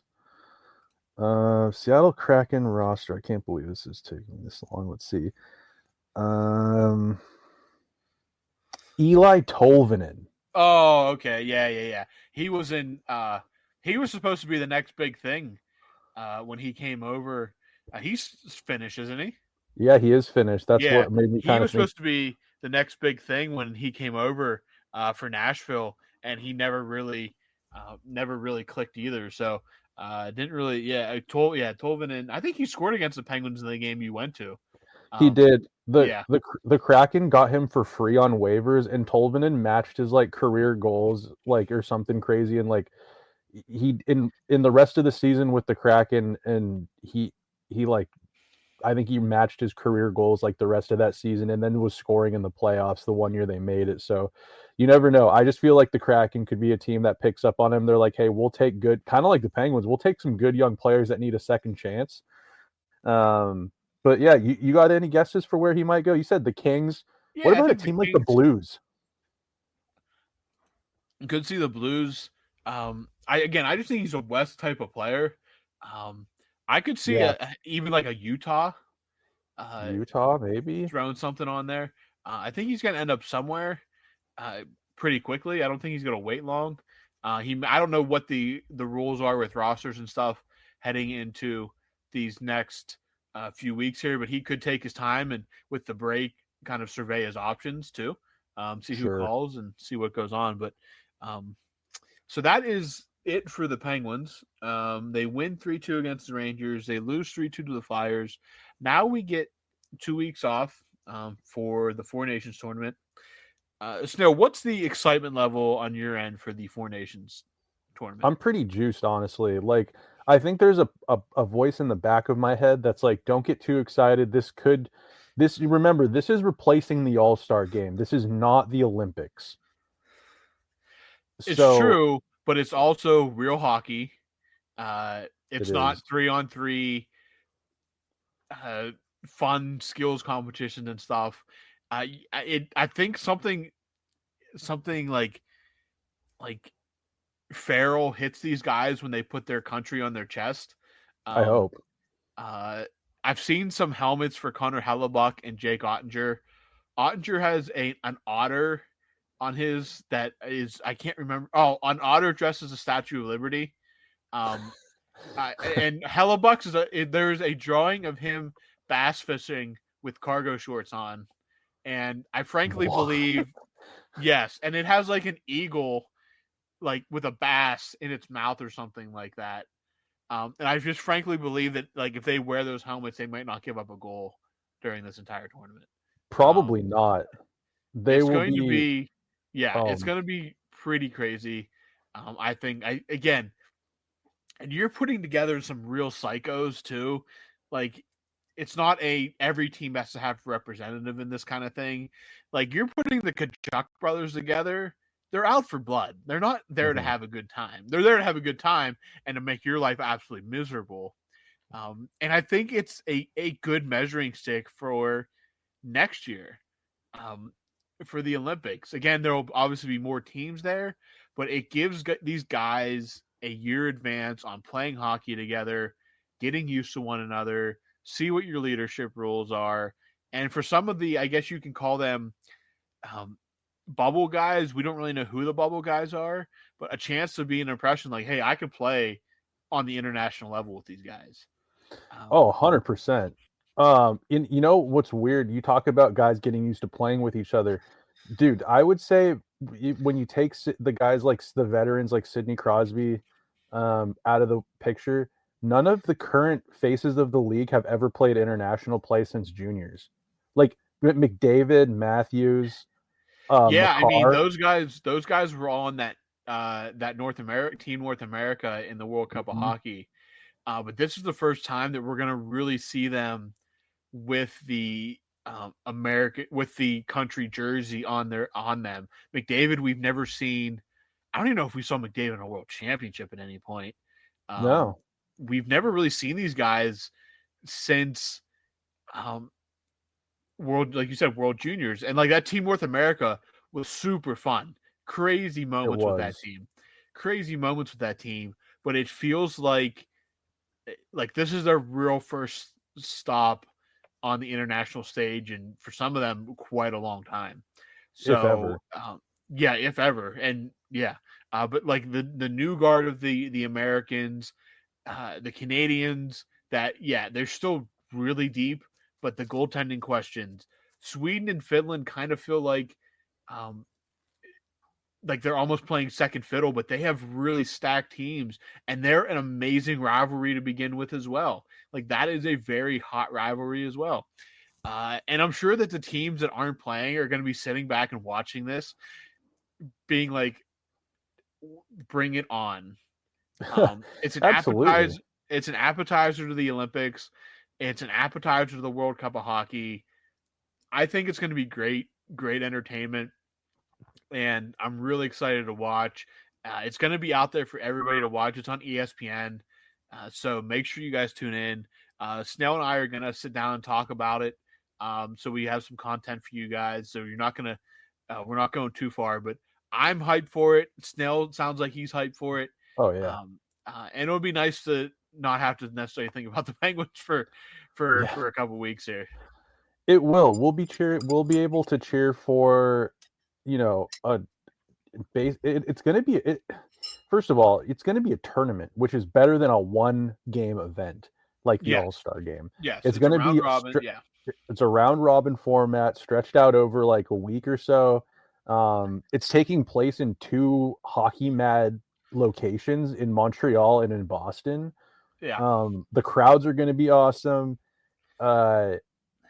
G: Seattle Kraken roster. I can't believe this is taking this long. Let's see. Eli Tolvanen.
F: Oh, okay. Yeah. He was in. He was supposed to be the next big thing. When he came over, he's Finnish, isn't he?
G: Yeah, he is Finnish. That's what made me kind of.
F: He was supposed to be the next big thing when he came over for Nashville, and he never really clicked either. So didn't really. Tolvanen. I think he scored against the Penguins in the game you went to.
G: He did. The Kraken got him for free on waivers, and Tolvanen matched his like career goals, like or something crazy, and like he in the rest of the season with the Kraken, and he like I think he matched his career goals like the rest of that season, and then was scoring in the playoffs the one year they made it. So you never know. I just feel like the Kraken could be a team that picks up on him. They're like, hey, we'll take good, kind of like the Penguins. We'll take some good young players that need a second chance. But yeah, you got any guesses for where he might go? You said the Kings.
F: Yeah,
G: what about a team like the Blues?
F: Could see the Blues. I just think he's a West type of player. I could see even like a Utah.
G: Utah, maybe
F: throwing something on there. I think he's going to end up somewhere pretty quickly. I don't think he's going to wait long. I don't know what the rules are with rosters and stuff heading into these next few weeks here, but he could take his time and with the break kind of survey his options too, see who calls and see what goes on. But so that is it for the Penguins. They win 3-2 against the Rangers. They lose 3-2 to the Flyers. Now we get 2 weeks off for the Four Nations tournament. Snail, what's the excitement level on your end for the Four Nations tournament?
G: I'm pretty juiced, honestly. Like, I think there's a voice in the back of my head that's like, don't get too excited. Remember, this is replacing the All-Star game. This is not the Olympics.
F: It's true, but it's also real hockey. It's not 3-on-3 fun skills competition and stuff. I think something like Farrell hits these guys when they put their country on their chest.
G: I hope.
F: I've seen some helmets for Connor Hellebuck and Jake Ottinger. Ottinger has an otter on his that is, I can't remember. Oh, an otter dressed as a Statue of Liberty. And Hellebuck's there's a drawing of him bass fishing with cargo shorts on. And I frankly believe, yes. And it has like an eagle, like with a bass in its mouth or something like that. And I just frankly believe that like if they wear those helmets, they might not give up a goal during this entire tournament.
G: Probably not.
F: It's going to be pretty crazy. I think and you're putting together some real psychos too. Like it's not every team has to have a representative in this kind of thing. Like you're putting the Kachuk brothers together. They're out for blood. They're not there to have a good time. They're there to have a good time and to make your life absolutely miserable. And I think it's a good measuring stick for next year for the Olympics. Again, there will obviously be more teams there, but it gives these guys a year advance on playing hockey together, getting used to one another, see what your leadership rules are. And for some of the, I guess you can call them bubble guys, we don't really know who the bubble guys are, but a chance to be an impression like, hey, I could play on the international level with these guys.
G: 100%. You know what's weird? You talk about guys getting used to playing with each other, dude. I would say when you take the guys like the veterans like Sidney Crosby, out of the picture, none of the current faces of the league have ever played international play since juniors. Like McDavid, Matthews,
F: Yeah, I mean
G: McCarr.
F: those guys were all on that Team North America in the World Cup of
G: Mhm.
F: Hockey. But this is the first time that we're going to really see them with the with the country jersey on them. McDavid, we've never seen. I don't even know if we saw McDavid in a World Championship at any point. Um,
G: No,
F: we've never really seen these guys since World, like you said, World Juniors, and like that Team North America was super fun. Crazy
G: it
F: moments with that
G: was.
F: team. Crazy moments with that team, but it feels like this is their real first stop on the international stage, and for some of them, quite a long time.
G: If
F: So,
G: ever.
F: yeah, if ever, and yeah, but like the new guard of the Americans, the Canadians, that they're still really deep, but the goaltending questions, Sweden and Finland kind of feel um, like they're almost playing second fiddle, but they have really stacked teams, and they're an amazing rivalry to begin with as well. Like that is a very hot rivalry as well. And I'm sure that the teams that aren't playing are going to be sitting back and watching this, being like, "Bring it on!" It's an
G: Absolutely.
F: appetizer. It's an appetizer to the Olympics. It's an appetizer to the World Cup of Hockey. I think it's going to be great entertainment, and I'm really excited to watch. It's going to be out there for everybody to watch. It's on ESPN, so make sure you guys tune in. Snail and I are going to sit down and talk about it, so we have some content for you guys. So we're not going too far, but I'm hyped for it. Snail sounds like he's hyped for it,
G: Oh yeah.
F: and it would be nice to not have to necessarily think about the Penguins for
G: Yeah.
F: a couple weeks here.
G: It will. We'll be able to cheer for, a base. It's going to be first of all, it's going to be a tournament, which is better than a one game event like the
F: Yes,
G: All-Star game.
F: yes,
G: It's
F: it's a
G: going to
F: round
G: be
F: robin. Yeah,
G: it's a round robin format stretched out over like a week or so. It's taking place in two hockey mad locations in Montreal and in Boston.
F: yeah.
G: The crowds are going to be awesome. Uh,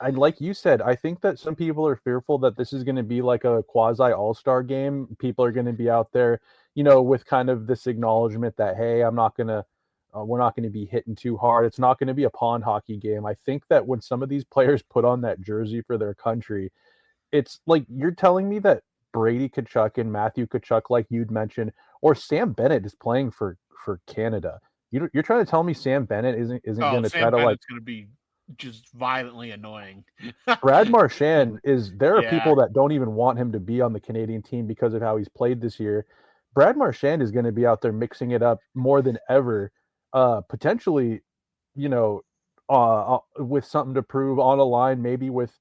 G: and like you said, I think that some people are fearful that this is going to be like a quasi all-star game. People are going to be out there, with kind of this acknowledgement that, hey, we're not going to be hitting too hard. It's not going to be a pond hockey game. I think that when some of these players put on that jersey for their country, it's like you're telling me that Brady Tkachuk and Matthew Tkachuk, like you'd mentioned, or Sam Bennett is playing for Canada. You're trying to tell me Sam Bennett isn't
F: Oh,
G: going to try
F: Sam
G: to like
F: Bennett's going to be just violently annoying.
G: Brad Marchand is there are
F: Yeah,
G: people that don't even want him to be on the Canadian team because of how he's played this year. Brad Marchand is going to be out there mixing it up more than ever, potentially, with something to prove on a line, maybe with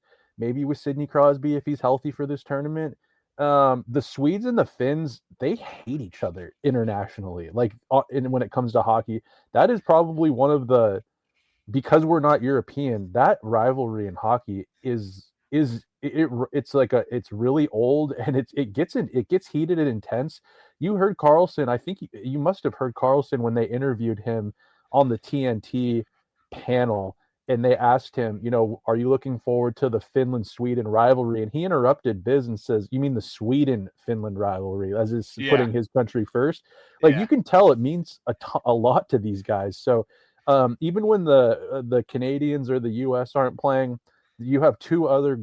G: Sidney Crosby if he's healthy for this tournament. The Swedes and the Finns, they hate each other internationally. Like, when it comes to hockey, that is probably one of the because we're not European, that rivalry in hockey it's really old and it gets heated and intense. You heard Carlson, I think you must have heard Carlson when they interviewed him on the TNT panel and they asked him, are you looking forward to the Finland-Sweden rivalry? And he interrupted Biz and says, you mean the Sweden-Finland rivalry, as is
F: yeah,
G: putting his country first. Like
F: yeah,
G: you can tell it means a lot to these guys. So even when the Canadians or the U.S. aren't playing, you have two other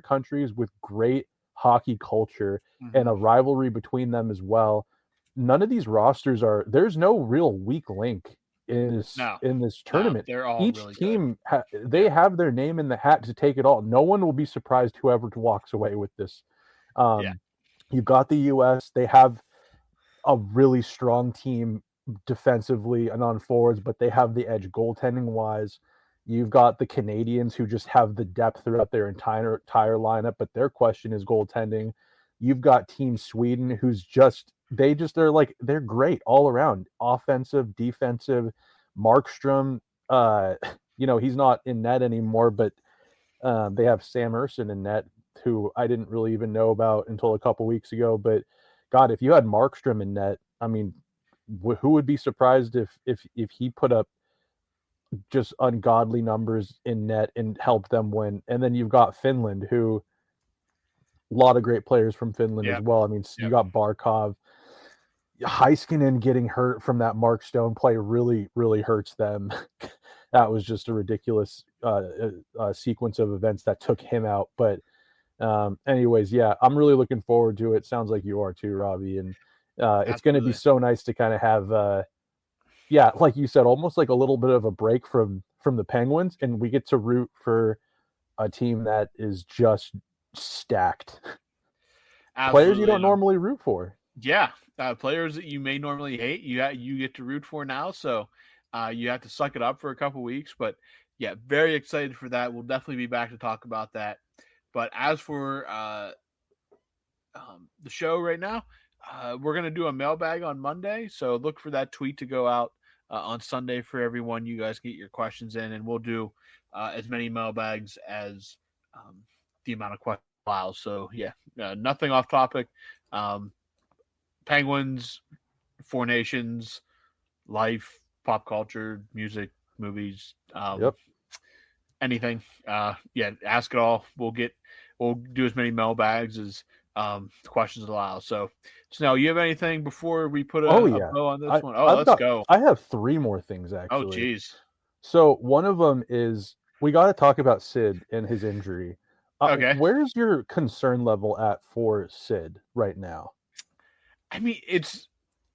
G: countries with great hockey culture and a
F: hmm
G: rivalry between them as well. None of these rosters there's no real weak link
F: no,
G: in this
F: no,
G: tournament.
F: they're all
G: Each
F: really good.
G: team they
F: Yeah,
G: have their name in the hat to take it all. No one will be surprised whoever walks away with this.
F: yeah,
G: Um, you've got the U.S. They have a really strong team defensively and on forwards, but they have the edge goaltending wise. You've got the Canadians who just have the depth throughout their entire lineup, but their question is goaltending. You've got Team Sweden who's they're great all around, offensive, defensive. Markstrom, uh, he's not in net anymore, but they have Sam Urson in net, who I didn't really even know about until a couple weeks ago. But God, if you had Markstrom in net, I mean, who would be surprised if he put up just ungodly numbers in net and helped them win? And then you've got Finland, who a lot of great players from Finland as well. I mean, you got Barkov. Heiskanen getting hurt from that Mark Stone play really, really hurts them. That was just a ridiculous sequence of events that took him out. But anyways, yeah, I'm really looking forward to it. Sounds like you are too, Robbie. And it's going to be so nice to kind of have, like you said, almost like a little bit of a break from the Penguins, and we get to root for a team that is just stacked.
F: Absolutely.
G: Players you don't normally root for.
F: Yeah, players that you may normally hate, you get to root for now. So you have to suck it up for a couple weeks. But yeah, very excited for that. We'll definitely be back to talk about that. But as for the show right now, we're going to do a mailbag on Monday. So look for that tweet to go out on Sunday for everyone. You guys get your questions in, and we'll do as many mailbags as the amount of questions allows. So yeah, nothing off topic. Penguins, Four Nations, life, pop culture, music, movies, anything. Ask it all. We'll do as many mailbags as questions allow. So Snell, you have anything before we put a bow on this one? Let's go.
G: I have 3 more things, actually.
F: Oh, geez.
G: So one of them is we got to talk about Sid and his injury.
F: Okay.
G: Where's your concern level at for Sid right now?
F: I mean, it's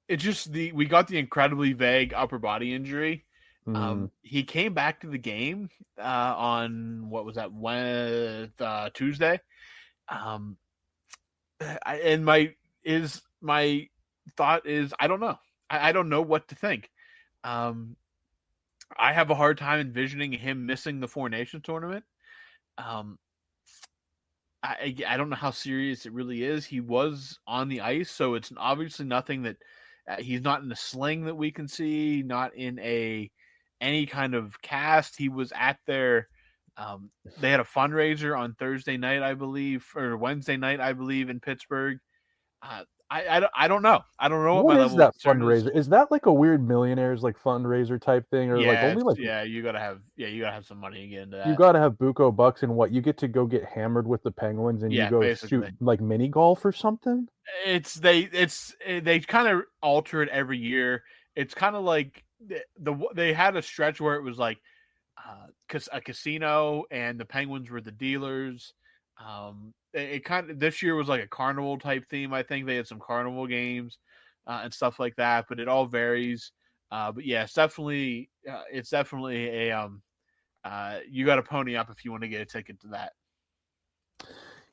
F: just we got the incredibly vague upper body injury. He came back to the game on what was that, Tuesday. And my thought is I don't know. I don't know what to think. I have a hard time envisioning him missing the Four Nations tournament. I don't know how serious it really is. He was on the ice, so it's obviously nothing that he's not in a sling that we can see, not in any kind of cast. He was at their they had a fundraiser on Thursday night, I believe, or Wednesday night, I believe, in Pittsburgh. I don't know. I don't know
G: what is that fundraiser. Is that like a weird millionaires like fundraiser type thing, or like only like
F: you gotta have some money to get into that.
G: You gotta have buco bucks, and what you get to go get hammered with the Penguins, and you go basically shoot like mini golf or something.
F: They kind of alter it every year. It's kind of like they had a stretch where it was like a casino and the Penguins were the dealers. It kind of this year was like a carnival type theme. I think they had some carnival games and stuff like that, but it all varies. But yeah, it's definitely a you got to pony up if you want to get a ticket to that.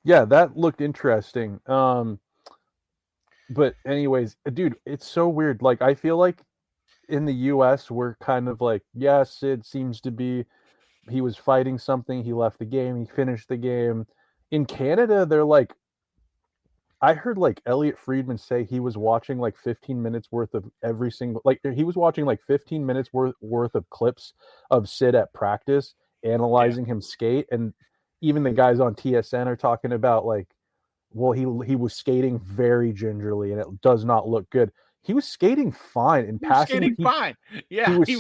G: Yeah, that looked interesting. But anyways, dude, it's so weird. Like, I feel like in the US we're kind of like, Sid seems to be, he was fighting something, he left the game, he finished the game. In Canada, they're like, I heard like Elliot Friedman say he was watching like 15 minutes worth of every single, like he was watching like 15 minutes worth of clips of Sid at practice, analyzing him skate. And even the guys on TSN are talking about like, well, he was skating very gingerly and it does not look good. He was skating fine and passing.
F: Fine. Yeah,
G: he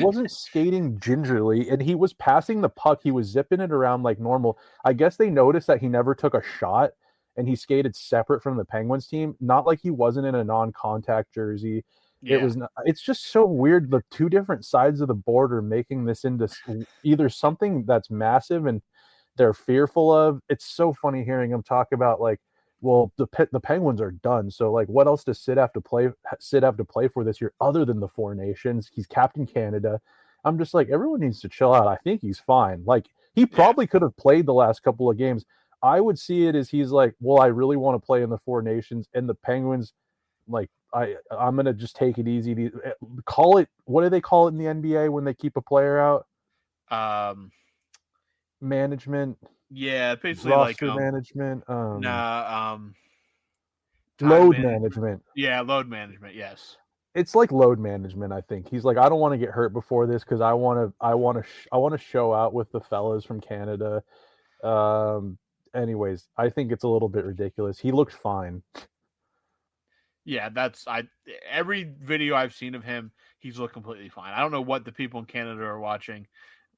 G: wasn't skating gingerly, and he was passing the puck. He was zipping it around like normal. I guess they noticed that he never took a shot, and he skated separate from the Penguins team. Not like he wasn't in a non-contact jersey. Yeah. It's just so weird. The two different sides of the border making this into either something that's massive and they're fearful of. It's so funny hearing him talk about like, well, the Penguins are done. So like, what else does Sid have to play for this year other than the Four Nations? He's Captain Canada. I'm just like, everyone needs to chill out. I think he's fine. Like, he probably could have played the last couple of games. I would see it as he's like, well, I really want to play in the Four Nations, and the Penguins, like, I'm gonna just take it easy. Call it, what do they call it in the NBA when they keep a player out? Management.
F: Yeah, basically
G: roster
F: like
G: management.
F: Load
G: management.
F: Yeah, load management. Yes.
G: it's like load management. I think he's like, I don't want to get hurt before this because I want to show out with the fellas from Canada. Anyways, I think it's a little bit ridiculous. He looked fine.
F: Yeah, every video I've seen of him, he's looked completely fine. I don't know what the people in Canada are watching,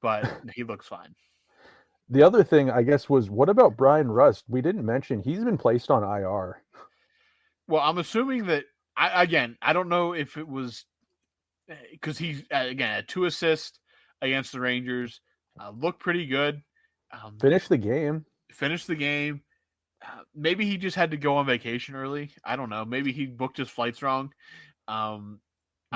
F: but he looks fine.
G: The other thing, I guess, was what about Brian Rust? We didn't mention he's been placed on IR.
F: Well, I'm assuming that I don't know if it was because he's again had 2 assists against the Rangers, looked pretty good.
G: Finished the game.
F: Maybe he just had to go on vacation early. I don't know. Maybe he booked his flights wrong.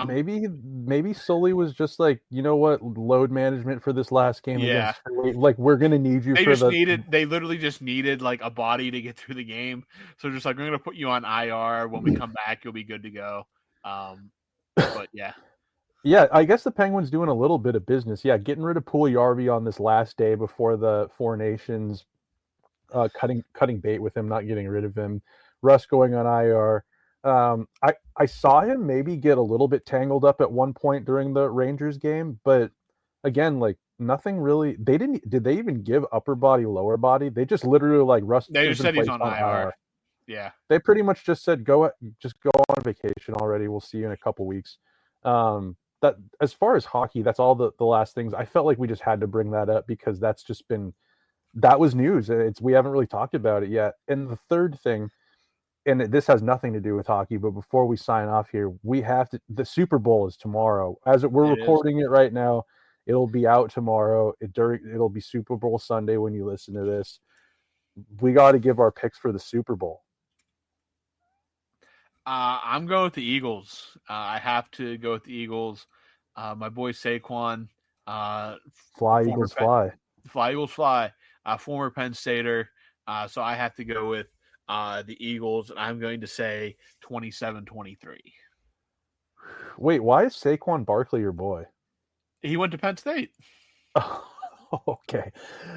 G: Maybe Sully was just like, you know what, load management for this last game.
F: Yeah,
G: like we're gonna need you.
F: They literally just needed like a body to get through the game. So just like, we're gonna put you on IR. When we come back, you'll be good to go. But yeah.
G: Yeah, I guess the Penguins doing a little bit of business. Yeah, getting rid of Puljujarvi on this last day before the Four Nations, cutting bait with him, not getting rid of him. Russ going on IR. I saw him maybe get a little bit tangled up at one point during the Rangers game, but again, like nothing really. Did they even give upper body, lower body? They just literally like Russ.
F: They just said he's on IR. Yeah,
G: they pretty much just said go on vacation already. We'll see you in a couple weeks. That as far as hockey, that's all the last things. I felt like we just had to bring that up because that was news. We haven't really talked about it yet. And the third thing, and this has nothing to do with hockey, but before we sign off here, the Super Bowl is tomorrow. We're recording it right now, it'll be out tomorrow. It'll be Super Bowl Sunday when you listen to this. We got to give our picks for the Super Bowl.
F: I'm going with the Eagles. I have to go with the Eagles. My boy Saquon.
G: Fly, Eagles, fly.
F: Fly, Eagles, fly. Former Penn Stater. So I have to go with the Eagles, and I'm going to say 27-23.
G: Wait, why is Saquon Barkley your boy?
F: He went to Penn State.
G: Okay.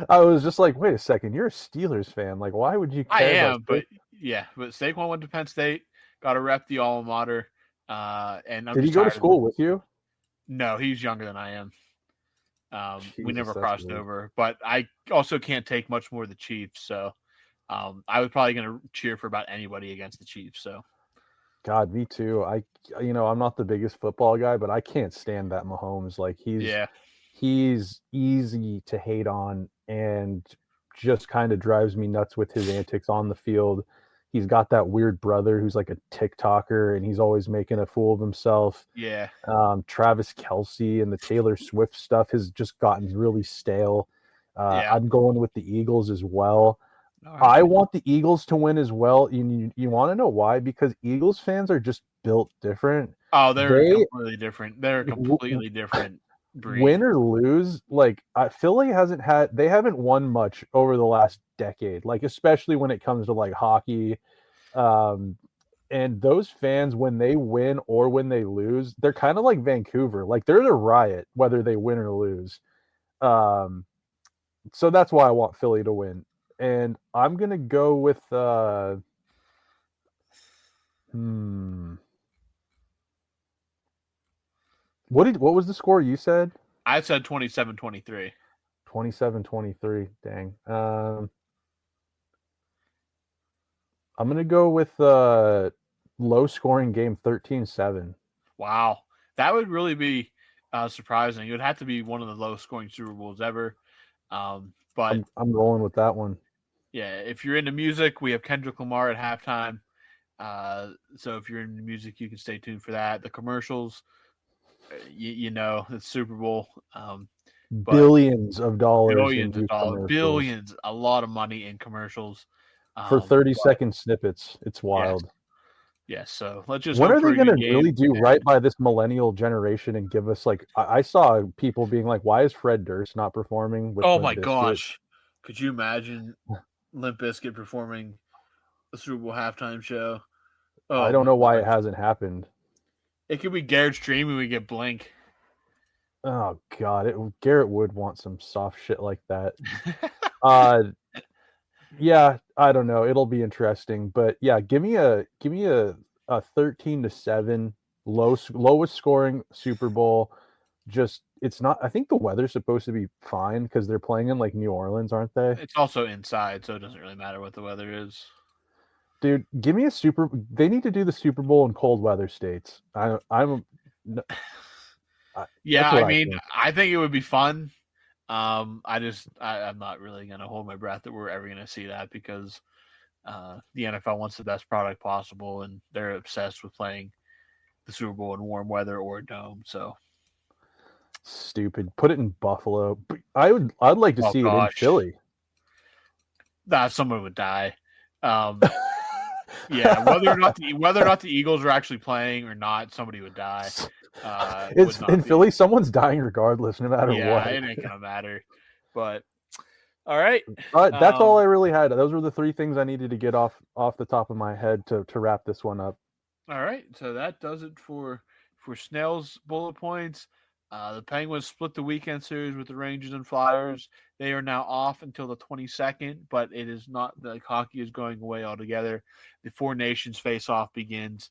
G: I was just like, wait a second, you're a Steelers fan. Like, why would you care?
F: I am, but Saquon went to Penn State. Got to rep the alma mater. And
G: did he go to school with you?
F: No, he's younger than I am. We never crossed over, but I also can't take much more of the Chiefs. So I was probably going to cheer for about anybody against the Chiefs. So,
G: God, me too. I'm not the biggest football guy, but I can't stand that Mahomes. Like he's easy to hate on and just kind of drives me nuts with his antics on the field. He's got that weird brother who's like a TikToker and he's always making a fool of himself.
F: Yeah.
G: Travis Kelce and the Taylor Swift stuff has just gotten really stale. I'm going with the Eagles as well. Right. I want the Eagles to win as well. You want to know why? Because Eagles fans are just built different.
F: Oh, they're completely different. They're completely different breed.
G: Win or lose, like Philly they haven't won much over the last decade, like especially when it comes to like hockey. And those fans, when they win or when they lose, they're kind of like Vancouver. Like they're a riot whether they win or lose. So that's why I want Philly to win. And I'm going to go with What was the score you said?
F: I said 27-23.
G: 27-23. Dang. I'm going to go with low scoring game 13-7.
F: Wow. That would really be surprising. It would have to be one of the lowest scoring Super Bowls ever. But
G: I'm rolling with that one.
F: Yeah, if you're into music, we have Kendrick Lamar at halftime. So if you're into music, you can stay tuned for that. The commercials, the Super Bowl.
G: Billions of dollars.
F: Billions, a lot of money in commercials.
G: For 30-second snippets. It's wild.
F: Yes, so let's just.
G: When are they going to really do right by this millennial generation and give us like? I saw people being like, "Why is Fred Durst not performing?" With
F: oh my gosh, could you imagine Limp Bizkit performing the Super Bowl halftime show?
G: Oh, I don't know why it hasn't happened.
F: It could be Garrett Stream and we get Blink.
G: Oh God, Garrett would want some soft shit like that. Yeah, I don't know. It'll be interesting, but yeah, give me a 13-7 lowest scoring Super Bowl. Just it's not. I think the weather's supposed to be fine because they're playing in like New Orleans, aren't they?
F: It's also inside, so it doesn't really matter what the weather is.
G: Dude, give me a Super. They need to do the Super Bowl in cold weather states.
F: Yeah, I mean, I think it would be fun. I'm not really going to hold my breath that we're ever going to see that because the NFL wants the best product possible, and they're obsessed with playing the Super Bowl in warm weather or a dome. So
G: stupid. Put it in Buffalo. I'd like to see it in Philly.
F: Someone would die. Yeah, whether or not the Eagles are actually playing or not, somebody would die.
G: It's in Philly. Someone's dying regardless, no matter what.
F: Yeah, it ain't gonna matter. But all right,
G: that's all I really had. Those were the three things I needed to get off the top of my head to wrap this one up.
F: All right, so that does it for Snail's bullet points. The Penguins split the weekend series with the Rangers and Flyers. They are now off until the 22nd, but it is not like hockey is going away altogether. The Four Nations face-off begins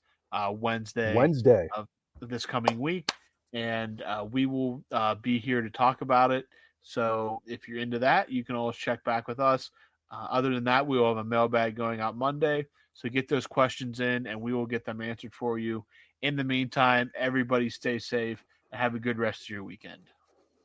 F: Wednesday of this coming week, and we will be here to talk about it. So if you're into that, you can always check back with us. Other than that, we will have a mailbag going out Monday. So get those questions in, and we will get them answered for you. In the meantime, everybody stay safe and have a good rest of your weekend.